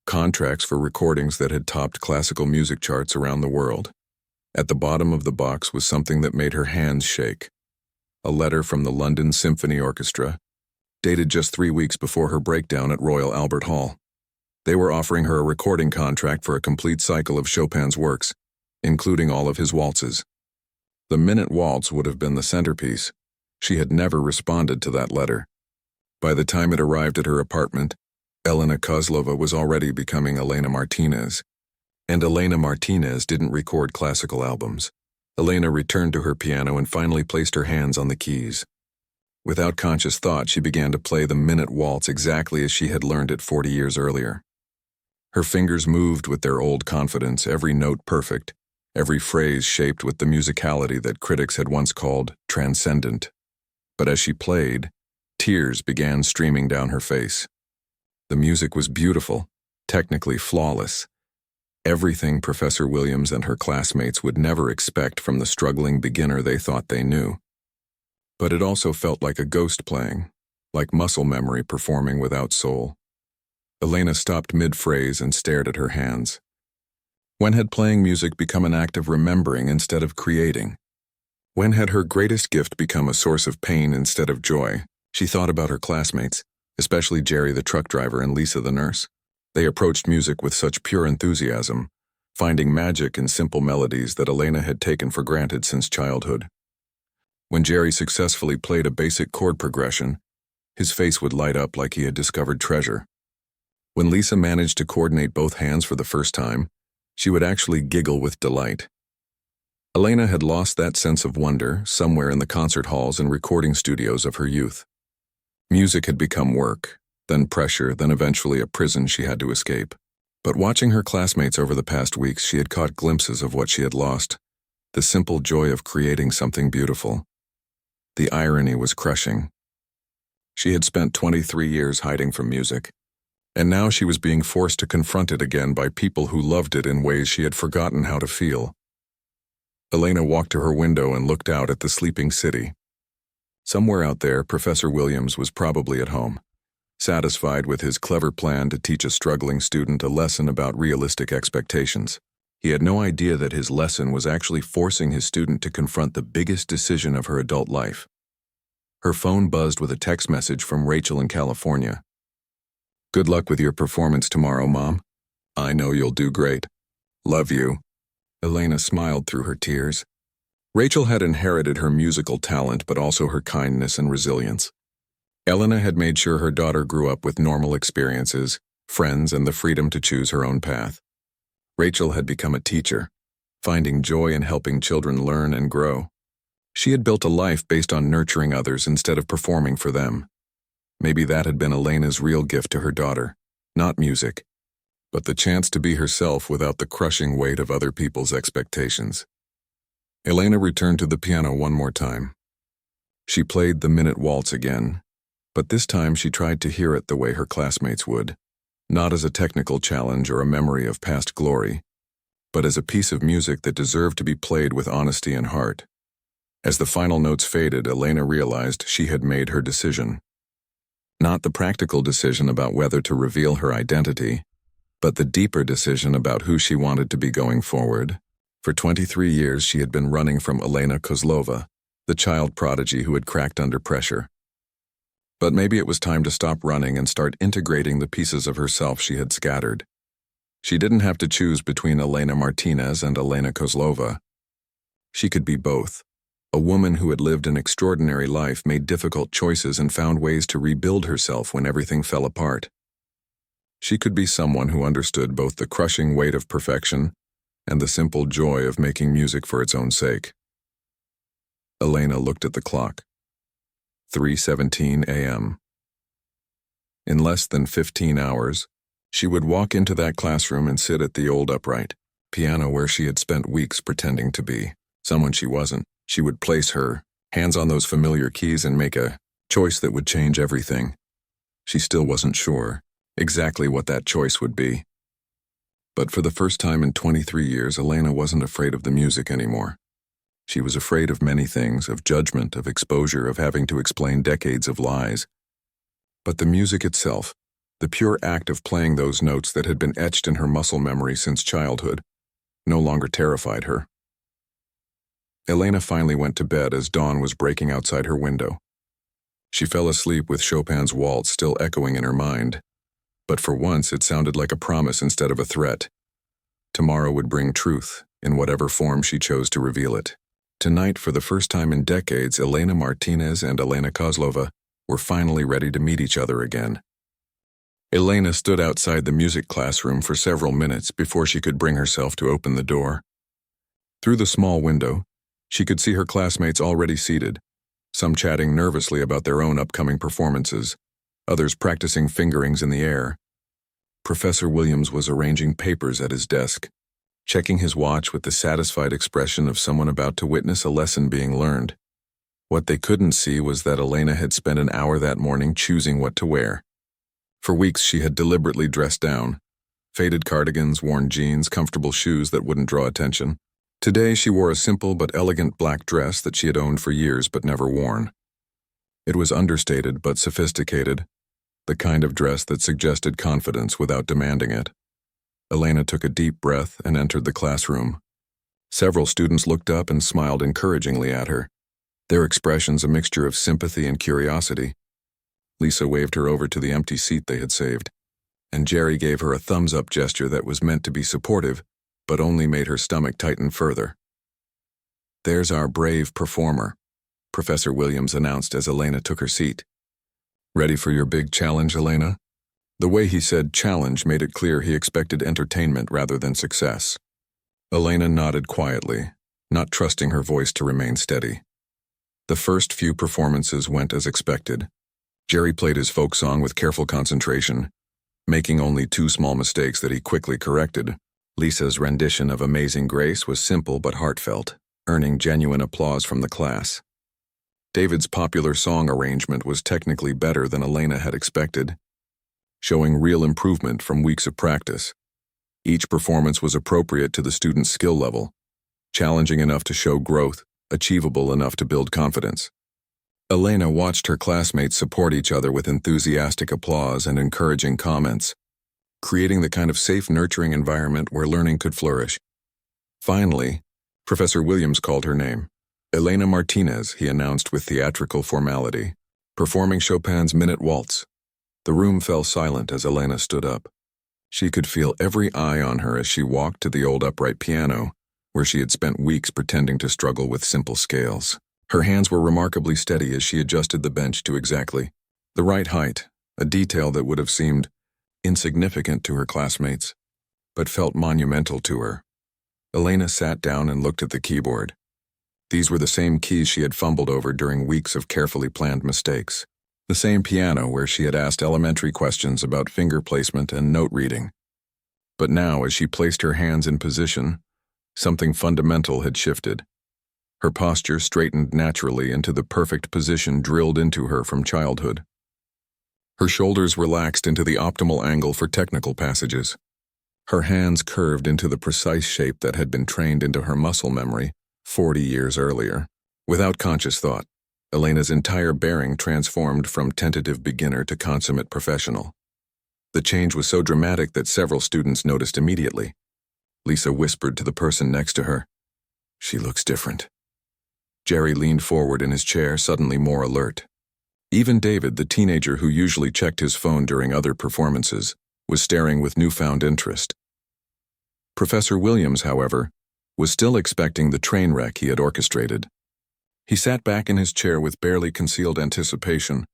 Contracts for recordings that had topped classical music charts around the world. At the bottom of the box was something that made her hands shake. A letter from the London Symphony Orchestra, dated just 3 weeks before her breakdown at Royal Albert Hall. They were offering her a recording contract for a complete cycle of Chopin's works, including all of his waltzes. The minute waltz would have been the centerpiece. She had never responded to that letter. By the time it arrived at her apartment, Elena Kozlova was already becoming Elena Martinez. And Elena Martinez didn't record classical albums. Elena returned to her piano and finally placed her hands on the keys. Without conscious thought, she began to play the minute waltz exactly as she had learned it 40 years earlier. Her fingers moved with their old confidence, every note perfect, every phrase shaped with the musicality that critics had once called transcendent. But as she played, tears began streaming down her face. The music was beautiful, technically flawless. Everything Professor Williams and her classmates would never expect from the struggling beginner they thought they knew. But it also felt like a ghost playing, like muscle memory performing without soul. Elena stopped mid-phrase and stared at her hands. When had playing music become an act of remembering instead of creating? When had her greatest gift become a source of pain instead of joy? She thought about her classmates, especially Jerry the truck driver and Lisa the nurse. They approached music with such pure enthusiasm, finding magic in simple melodies that Elena had taken for granted since childhood. When Jerry successfully played a basic chord progression, his face would light up like he had discovered treasure. When Lisa managed to coordinate both hands for the first time, she would actually giggle with delight. Elena had lost that sense of wonder somewhere in the concert halls and recording studios of her youth. Music had become work, then pressure, then eventually a prison she had to escape. But watching her classmates over the past weeks, she had caught glimpses of what she had lost, the simple joy of creating something beautiful. The irony was crushing. She had spent 23 years hiding from music, and now she was being forced to confront it again by people who loved it in ways she had forgotten how to feel. Elena walked to her window and looked out at the sleeping city. Somewhere out there, Professor Williams was probably at home, satisfied with his clever plan to teach a struggling student a lesson about realistic expectations. He had no idea that his lesson was actually forcing his student to confront the biggest decision of her adult life. Her phone buzzed with a text message from Rachel in California. "Good luck with your performance tomorrow, Mom. I know you'll do great. Love you." Elena smiled through her tears. Rachel had inherited her musical talent, but also her kindness and resilience. Elena had made sure her daughter grew up with normal experiences, friends, and the freedom to choose her own path. Rachel had become a teacher, finding joy in helping children learn and grow. She had built a life based on nurturing others instead of performing for them. Maybe that had been Elena's real gift to her daughter, not music, but the chance to be herself without the crushing weight of other people's expectations. Elena returned to the piano one more time. She played the Minute Waltz again, but this time she tried to hear it the way her classmates would, not as a technical challenge or a memory of past glory, but as a piece of music that deserved to be played with honesty and heart. As the final notes faded, Elena realized she had made her decision. Not the practical decision about whether to reveal her identity, but the deeper decision about who she wanted to be going forward. For 23 years she had been running from Elena Kozlova, the child prodigy who had cracked under pressure. But maybe it was time to stop running and start integrating the pieces of herself she had scattered. She didn't have to choose between Elena Martinez and Elena Kozlova. She could be both. A woman who had lived an extraordinary life, made difficult choices, and found ways to rebuild herself when everything fell apart. She could be someone who understood both the crushing weight of perfection and the simple joy of making music for its own sake. Elena looked at the clock. 3:17 a.m. In less than 15 hours, she would walk into that classroom and sit at the old upright piano where she had spent weeks pretending to be someone she wasn't. She would place her hands on those familiar keys and make a choice that would change everything. She still wasn't sure exactly what that choice would be. But for the first time in 23 years, Elena wasn't afraid of the music anymore. She was afraid of many things, of judgment, of exposure, of having to explain decades of lies. But the music itself, the pure act of playing those notes that had been etched in her muscle memory since childhood, no longer terrified her. Elena finally went to bed as dawn was breaking outside her window. She fell asleep with Chopin's waltz still echoing in her mind, but for once it sounded like a promise instead of a threat. Tomorrow would bring truth, in whatever form she chose to reveal it. Tonight, for the first time in decades, Elena Martinez and Elena Kozlova were finally ready to meet each other again. Elena stood outside the music classroom for several minutes before she could bring herself to open the door. Through the small window, she could see her classmates already seated, some chatting nervously about their own upcoming performances, others practicing fingerings in the air. Professor Williams was arranging papers at his desk, checking his watch with the satisfied expression of someone about to witness a lesson being learned. What they couldn't see was that Elena had spent an hour that morning choosing what to wear. For weeks she had deliberately dressed down, faded cardigans, worn jeans, comfortable shoes that wouldn't draw attention. Today she wore a simple but elegant black dress that she had owned for years but never worn. It was understated but sophisticated, the kind of dress that suggested confidence without demanding it. Elena took a deep breath and entered the classroom. Several students looked up and smiled encouragingly at her, their expressions a mixture of sympathy and curiosity. Lisa waved her over to the empty seat they had saved, and Jerry gave her a thumbs-up gesture that was meant to be supportive, but only made her stomach tighten further. "There's our brave performer," Professor Williams announced as Elena took her seat. "Ready for your big challenge, Elena?" The way he said challenge made it clear he expected entertainment rather than success. Elena nodded quietly, not trusting her voice to remain steady. The first few performances went as expected. Jerry played his folk song with careful concentration, making only 2 small mistakes that he quickly corrected. Lisa's rendition of Amazing Grace was simple but heartfelt, earning genuine applause from the class. David's popular song arrangement was technically better than Elena had expected, showing real improvement from weeks of practice. Each performance was appropriate to the student's skill level, challenging enough to show growth, achievable enough to build confidence. Elena watched her classmates support each other with enthusiastic applause and encouraging comments, creating the kind of safe, nurturing environment where learning could flourish. Finally, Professor Williams called her name. "Elena Martinez," he announced with theatrical formality, performing Chopin's Minute Waltz. The room fell silent as Elena stood up. She could feel every eye on her as she walked to the old upright piano, where she had spent weeks pretending to struggle with simple scales. Her hands were remarkably steady as she adjusted the bench to exactly the right height, a detail that would have seemed insignificant to her classmates, but felt monumental to her. Elena sat down and looked at the keyboard. These were the same keys she had fumbled over during weeks of carefully planned mistakes. The same piano where she had asked elementary questions about finger placement and note reading. But now, as she placed her hands in position, something fundamental had shifted. Her posture straightened naturally into the perfect position drilled into her from childhood. Her shoulders relaxed into the optimal angle for technical passages. Her hands curved into the precise shape that had been trained into her muscle memory 40 years earlier. Without conscious thought, Elena's entire bearing transformed from tentative beginner to consummate professional. The change was so dramatic that several students noticed immediately. Lisa whispered to the person next to her, "She looks different." Jerry leaned forward in his chair, suddenly more alert. Even David, the teenager who usually checked his phone during other performances, was staring with newfound interest. Professor Williams, however, was still expecting the train wreck he had orchestrated. He sat back in his chair with barely concealed anticipation,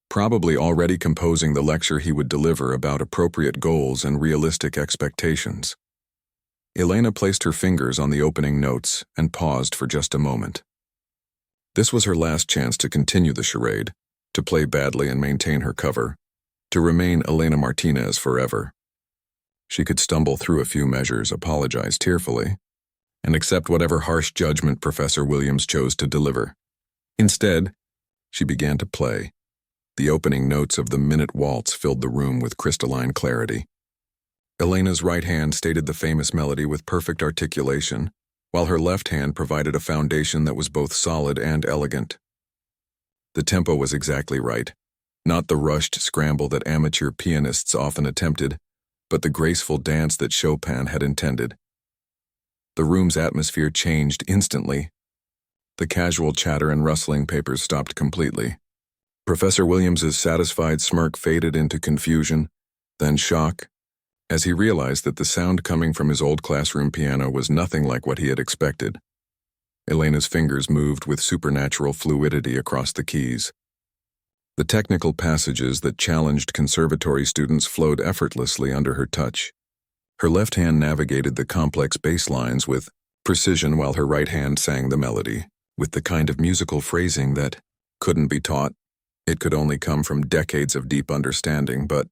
probably already composing the lecture he would deliver about appropriate goals and realistic expectations. Elena placed her fingers on the opening notes and paused for just a moment. This was her last chance to continue the charade, to play badly and maintain her cover, to remain Elena Martinez forever. She could stumble through a few measures, apologize tearfully, and accept whatever harsh judgment Professor Williams chose to deliver. Instead, she began to play. The opening notes of the Minute Waltz filled the room with crystalline clarity. Elena's right hand stated the famous melody with perfect articulation, while her left hand provided a foundation that was both solid and elegant. The tempo was exactly right, not the rushed scramble that amateur pianists often attempted, but the graceful dance that Chopin had intended. The room's atmosphere changed instantly. The casual chatter and rustling papers stopped completely. Professor Williams's satisfied smirk faded into confusion, then shock, as he realized that the sound coming from his old classroom piano was nothing like what he had expected. Elena's fingers moved with supernatural fluidity across the keys. The technical passages that challenged conservatory students flowed effortlessly under her touch. Her left hand navigated the complex bass lines with precision while her right hand sang the melody, with the kind of musical phrasing that couldn't be taught. It could only come from decades of deep understanding, but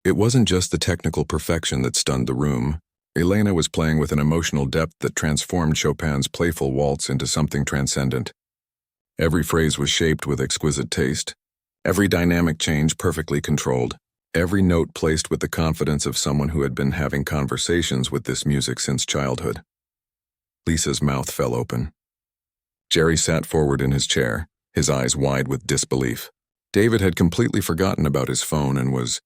it wasn't just the technical perfection that stunned the room. Elena was playing with an emotional depth that transformed Chopin's playful waltz into something transcendent. Every phrase was shaped with exquisite taste, every dynamic change perfectly controlled, every note placed with the confidence of someone who had been having conversations with this music since childhood. Lisa's mouth fell open. Jerry sat forward in his chair, his eyes wide with disbelief. David had completely forgotten about his phone and was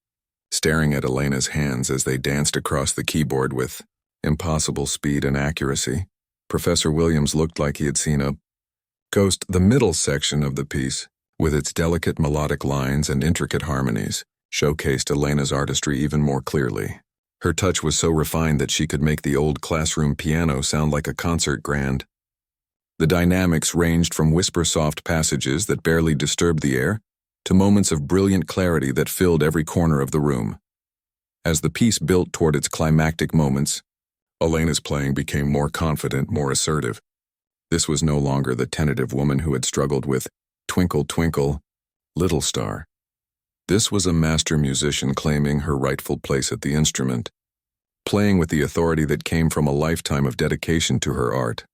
staring at Elena's hands as they danced across the keyboard with impossible speed and accuracy. Professor Williams looked like he had seen a ghost. The middle section of the piece, with its delicate melodic lines and intricate harmonies, showcased Elena's artistry even more clearly. Her touch was so refined that she could make the old classroom piano sound like a concert grand. The dynamics ranged from whisper-soft passages that barely disturbed the air to moments of brilliant clarity that filled every corner of the room. As the piece built toward its climactic moments, Elena's playing became more confident, more assertive. This was no longer the tentative woman who had struggled with "Twinkle, Twinkle, Little Star." This was a master musician claiming her rightful place at the instrument, playing with the authority that came from a lifetime of dedication to her art.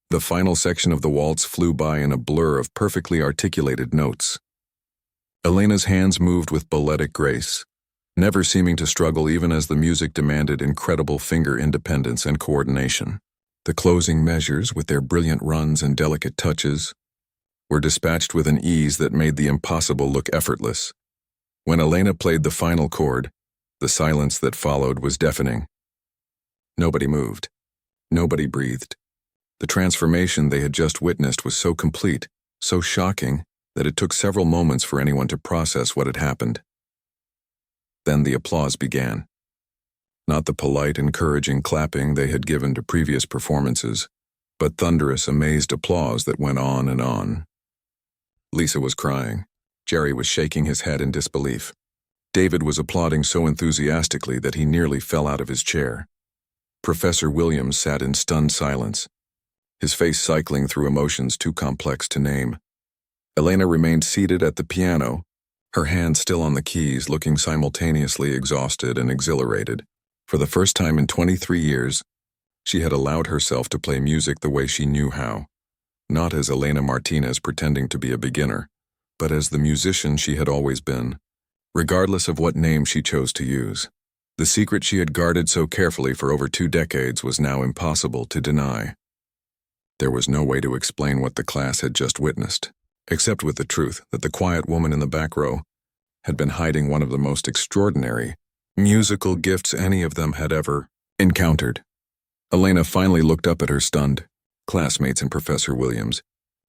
The final section of the waltz flew by in a blur of perfectly articulated notes. Elena's hands moved with balletic grace, never seeming to struggle even as the music demanded incredible finger independence and coordination. The closing measures, with their brilliant runs and delicate touches, were dispatched with an ease that made the impossible look effortless. When Elena played the final chord, the silence that followed was deafening. Nobody moved. Nobody breathed. The transformation they had just witnessed was so complete, so shocking, that it took several moments for anyone to process what had happened. Then the applause began. Not the polite, encouraging clapping they had given to previous performances, but thunderous, amazed applause that went on and on. Lisa was crying. Jerry was shaking his head in disbelief. David was applauding so enthusiastically that he nearly fell out of his chair. Professor Williams sat in stunned silence, his face cycling through emotions too complex to name. Elena remained seated at the piano, her hands still on the keys, looking simultaneously exhausted and exhilarated. For the first time in 23 years, she had allowed herself to play music the way she knew how, not as Elena Martinez pretending to be a beginner, but as the musician she had always been, regardless of what name she chose to use. The secret she had guarded so carefully for over 2 decades was now impossible to deny. There was no way to explain what the class had just witnessed, except with the truth that the quiet woman in the back row had been hiding one of the most extraordinary musical gifts any of them had ever encountered. Elena finally looked up at her stunned classmates and Professor Williams,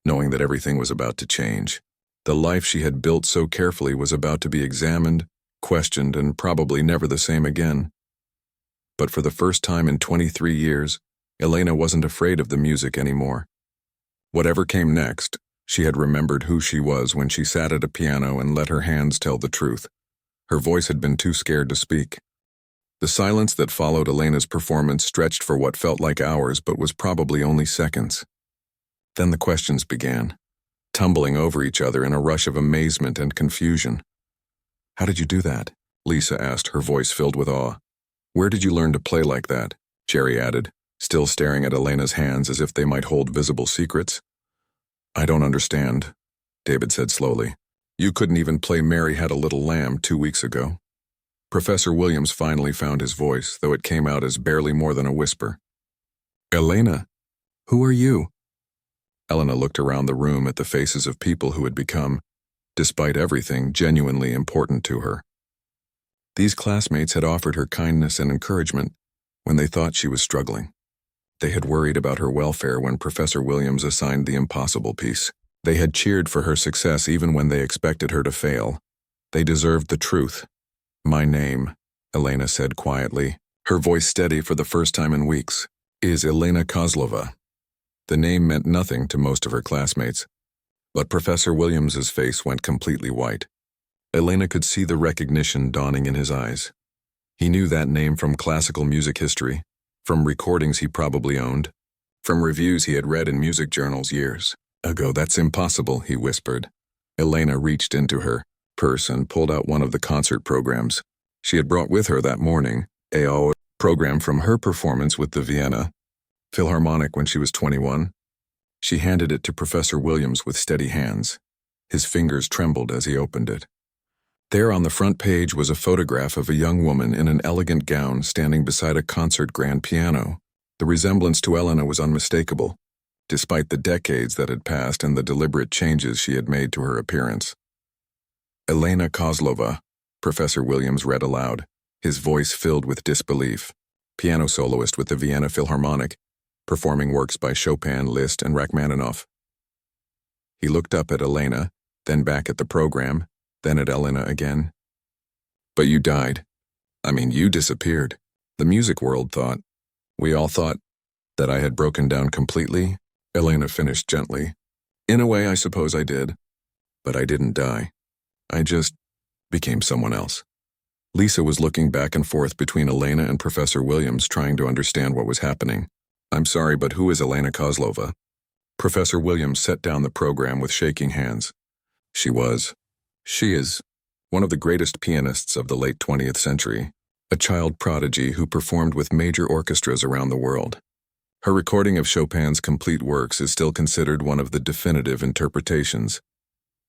knowing that everything was about to change. The life she had built so carefully was about to be examined, questioned, and probably never the same again. But for the first time in 23 years, Elena wasn't afraid of the music anymore. Whatever came next, she had remembered who she was when she sat at a piano and let her hands tell the truth. Her voice had been too scared to speak. The silence that followed Elena's performance stretched for what felt like hours but was probably only seconds. Then the questions began, tumbling over each other in a rush of amazement and confusion. "How did you do that?" Lisa asked, her voice filled with awe. "Where did you learn to play like that?" Jerry added, still staring at Elena's hands as if they might hold visible secrets. "I don't understand," David said slowly. "You couldn't even play Mary Had a Little Lamb 2 weeks ago." Professor Williams finally found his voice, though it came out as barely more than a whisper. "Elena, who are you?" Elena looked around the room at the faces of people who had become, despite everything, genuinely important to her. These classmates had offered her kindness and encouragement when they thought she was struggling. They had worried about her welfare when Professor Williams assigned the impossible piece. They had cheered for her success even when they expected her to fail. They deserved the truth. "My name," Elena said quietly, her voice steady for the first time in weeks, "is Elena Kozlova." The name meant nothing to most of her classmates, but Professor Williams's face went completely white. Elena could see the recognition dawning in his eyes. He knew that name from classical music history, from recordings he probably owned, from reviews he had read in music journals years ago. "That's impossible," he whispered. Elena reached into her purse and pulled out one of the concert programs she had brought with her that morning, a program from her performance with the Vienna Philharmonic when she was 21. She handed it to Professor Williams with steady hands. His fingers trembled as he opened it. There on the front page was a photograph of a young woman in an elegant gown standing beside a concert grand piano. The resemblance to Elena was unmistakable, despite the decades that had passed and the deliberate changes she had made to her appearance. "Elena Kozlova," Professor Williams read aloud, his voice filled with disbelief. "Piano soloist with the Vienna Philharmonic, performing works by Chopin, Liszt, and Rachmaninoff." He looked up at Elena, then back at the program, then at Elena again. "But you died. I mean, you disappeared. The music world thought, we all thought, that I had broken down completely, Elena finished gently. In a way, I suppose I did. But I didn't die. I just became someone else. Lisa was looking back and forth between Elena and Professor Williams, trying to understand what was happening. I'm sorry, but who is Elena Kozlova? Professor Williams set down the program with shaking hands. She is one of the greatest pianists of the late 20th century, a child prodigy who performed with major orchestras around the world. Her recording of Chopin's complete works is still considered one of the definitive interpretations.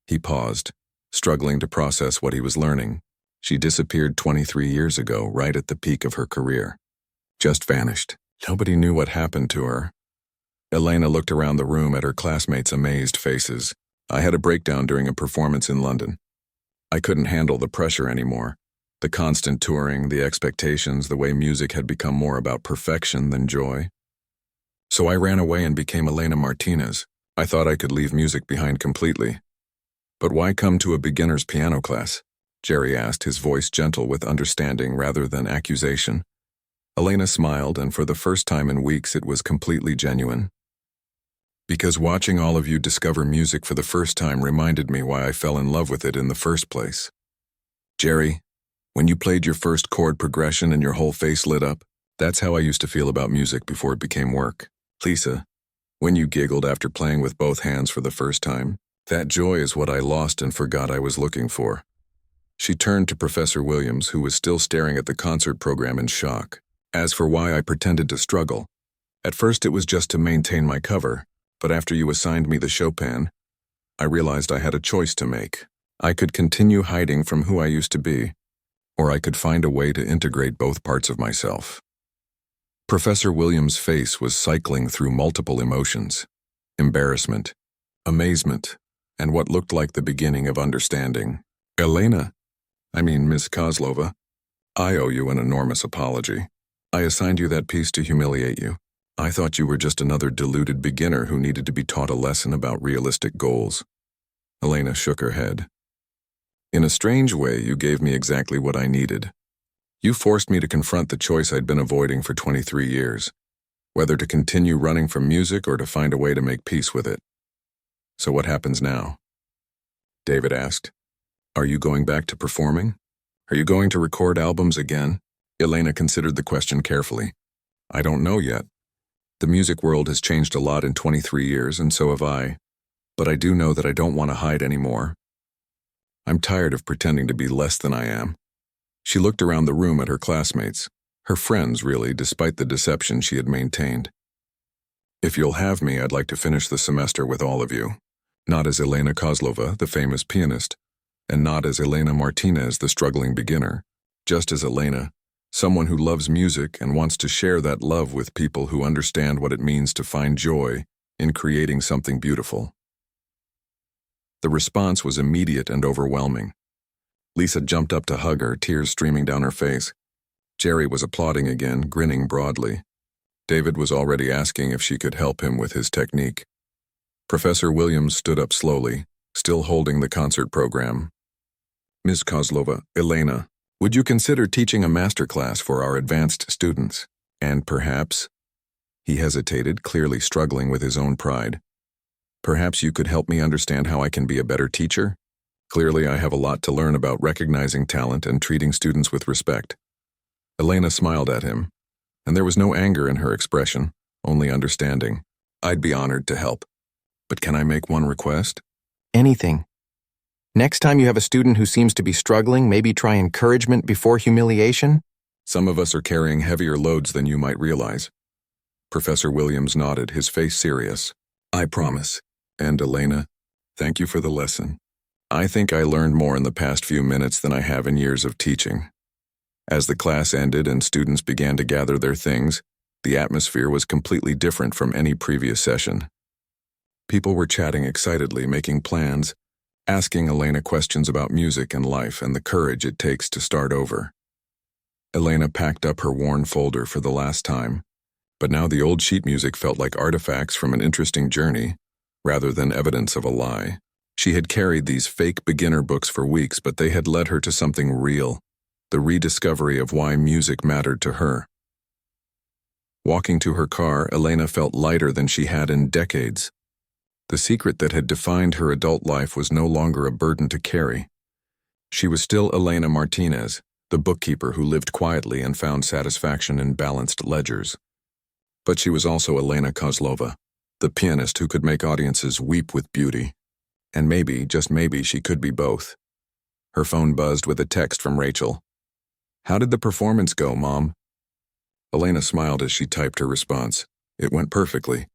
He paused, struggling to process what he was learning. She disappeared 23 years ago, right at the peak of her career. Just vanished. Nobody knew what happened to her. Elena looked around the room at her classmates' amazed faces. I had a breakdown during a performance in London. I couldn't handle the pressure anymore. The constant touring, the expectations, the way music had become more about perfection than joy. So I ran away and became Elena Martinez. I thought I could leave music behind completely. But why come to a beginner's piano class? Jerry asked, his voice gentle with understanding rather than accusation. Elena smiled, and for the first time in weeks it was completely genuine. Because watching all of you discover music for the first time reminded me why I fell in love with it in the first place. Jerry, when you played your first chord progression and your whole face lit up, that's how I used to feel about music before it became work. Lisa, when you giggled after playing with both hands for the first time, that joy is what I lost and forgot I was looking for. She turned to Professor Williams, who was still staring at the concert program in shock. As for why I pretended to struggle, at first it was just to maintain my cover, but after you assigned me the Chopin, I realized I had a choice to make. I could continue hiding from who I used to be, or I could find a way to integrate both parts of myself. Professor Williams' face was cycling through multiple emotions: embarrassment, amazement, and what looked like the beginning of understanding. Miss Kozlova, I owe you an enormous apology. I assigned you that piece to humiliate you. I thought you were just another deluded beginner who needed to be taught a lesson about realistic goals. Elena shook her head. In a strange way, you gave me exactly what I needed. You forced me to confront the choice I'd been avoiding for 23 years, whether to continue running from music or to find a way to make peace with it. So what happens now? David asked. Are you going back to performing? Are you going to record albums again? Elena considered the question carefully. I don't know yet. The music world has changed a lot in 23 years, and so have I. But I do know that I don't want to hide anymore. I'm tired of pretending to be less than I am. She looked around the room at her classmates, her friends really, despite the deception she had maintained. If you'll have me, I'd like to finish the semester with all of you. Not as Elena Kozlova, the famous pianist, and not as Elena Martinez, the struggling beginner, just as Elena, someone who loves music and wants to share that love with people who understand what it means to find joy in creating something beautiful. The response was immediate and overwhelming. Lisa jumped up to hug her, tears streaming down her face. Jerry was applauding again, grinning broadly. David was already asking if she could help him with his technique. Professor Williams stood up slowly, still holding the concert program. Ms. Kozlova, Elena, would you consider teaching a master class for our advanced students? And perhaps, he hesitated, clearly struggling with his own pride. Perhaps you could help me understand how I can be a better teacher? Clearly, I have a lot to learn about recognizing talent and treating students with respect. Elena smiled at him, and there was no anger in her expression, only understanding. I'd be honored to help. But can I make one request? Anything. Next time you have a student who seems to be struggling, maybe try encouragement before humiliation? Some of us are carrying heavier loads than you might realize. Professor Williams nodded, his face serious. I promise. And Elena, thank you for the lesson. I think I learned more in the past few minutes than I have in years of teaching. As the class ended and students began to gather their things, the atmosphere was completely different from any previous session. People were chatting excitedly, making plans, asking Elena questions about music and life and the courage it takes to start over. Elena packed up her worn folder for the last time, but now the old sheet music felt like artifacts from an interesting journey, rather than evidence of a lie. She had carried these fake beginner books for weeks, but they had led her to something real, the rediscovery of why music mattered to her. Walking to her car, Elena felt lighter than she had in decades. The secret that had defined her adult life was no longer a burden to carry. She was still Elena Martinez, the bookkeeper who lived quietly and found satisfaction in balanced ledgers. But she was also Elena Kozlova, the pianist who could make audiences weep with beauty. And maybe, just maybe, she could be both. Her phone buzzed with a text from Rachel. "How did the performance go, Mom?" Elena smiled as she typed her response. "It went perfectly.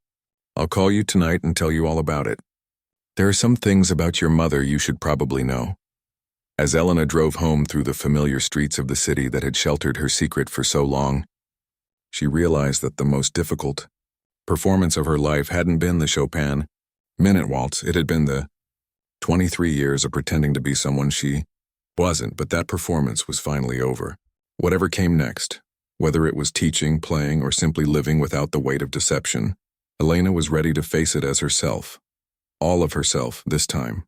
I'll call you tonight and tell you all about it. There are some things about your mother you should probably know." As Elena drove home through the familiar streets of the city that had sheltered her secret for so long, she realized that the most difficult performance of her life hadn't been the Chopin minute waltz. It had been the 23 years of pretending to be someone she wasn't, but that performance was finally over. Whatever came next, whether it was teaching, playing, or simply living without the weight of deception, Elena was ready to face it as herself. All of herself, this time.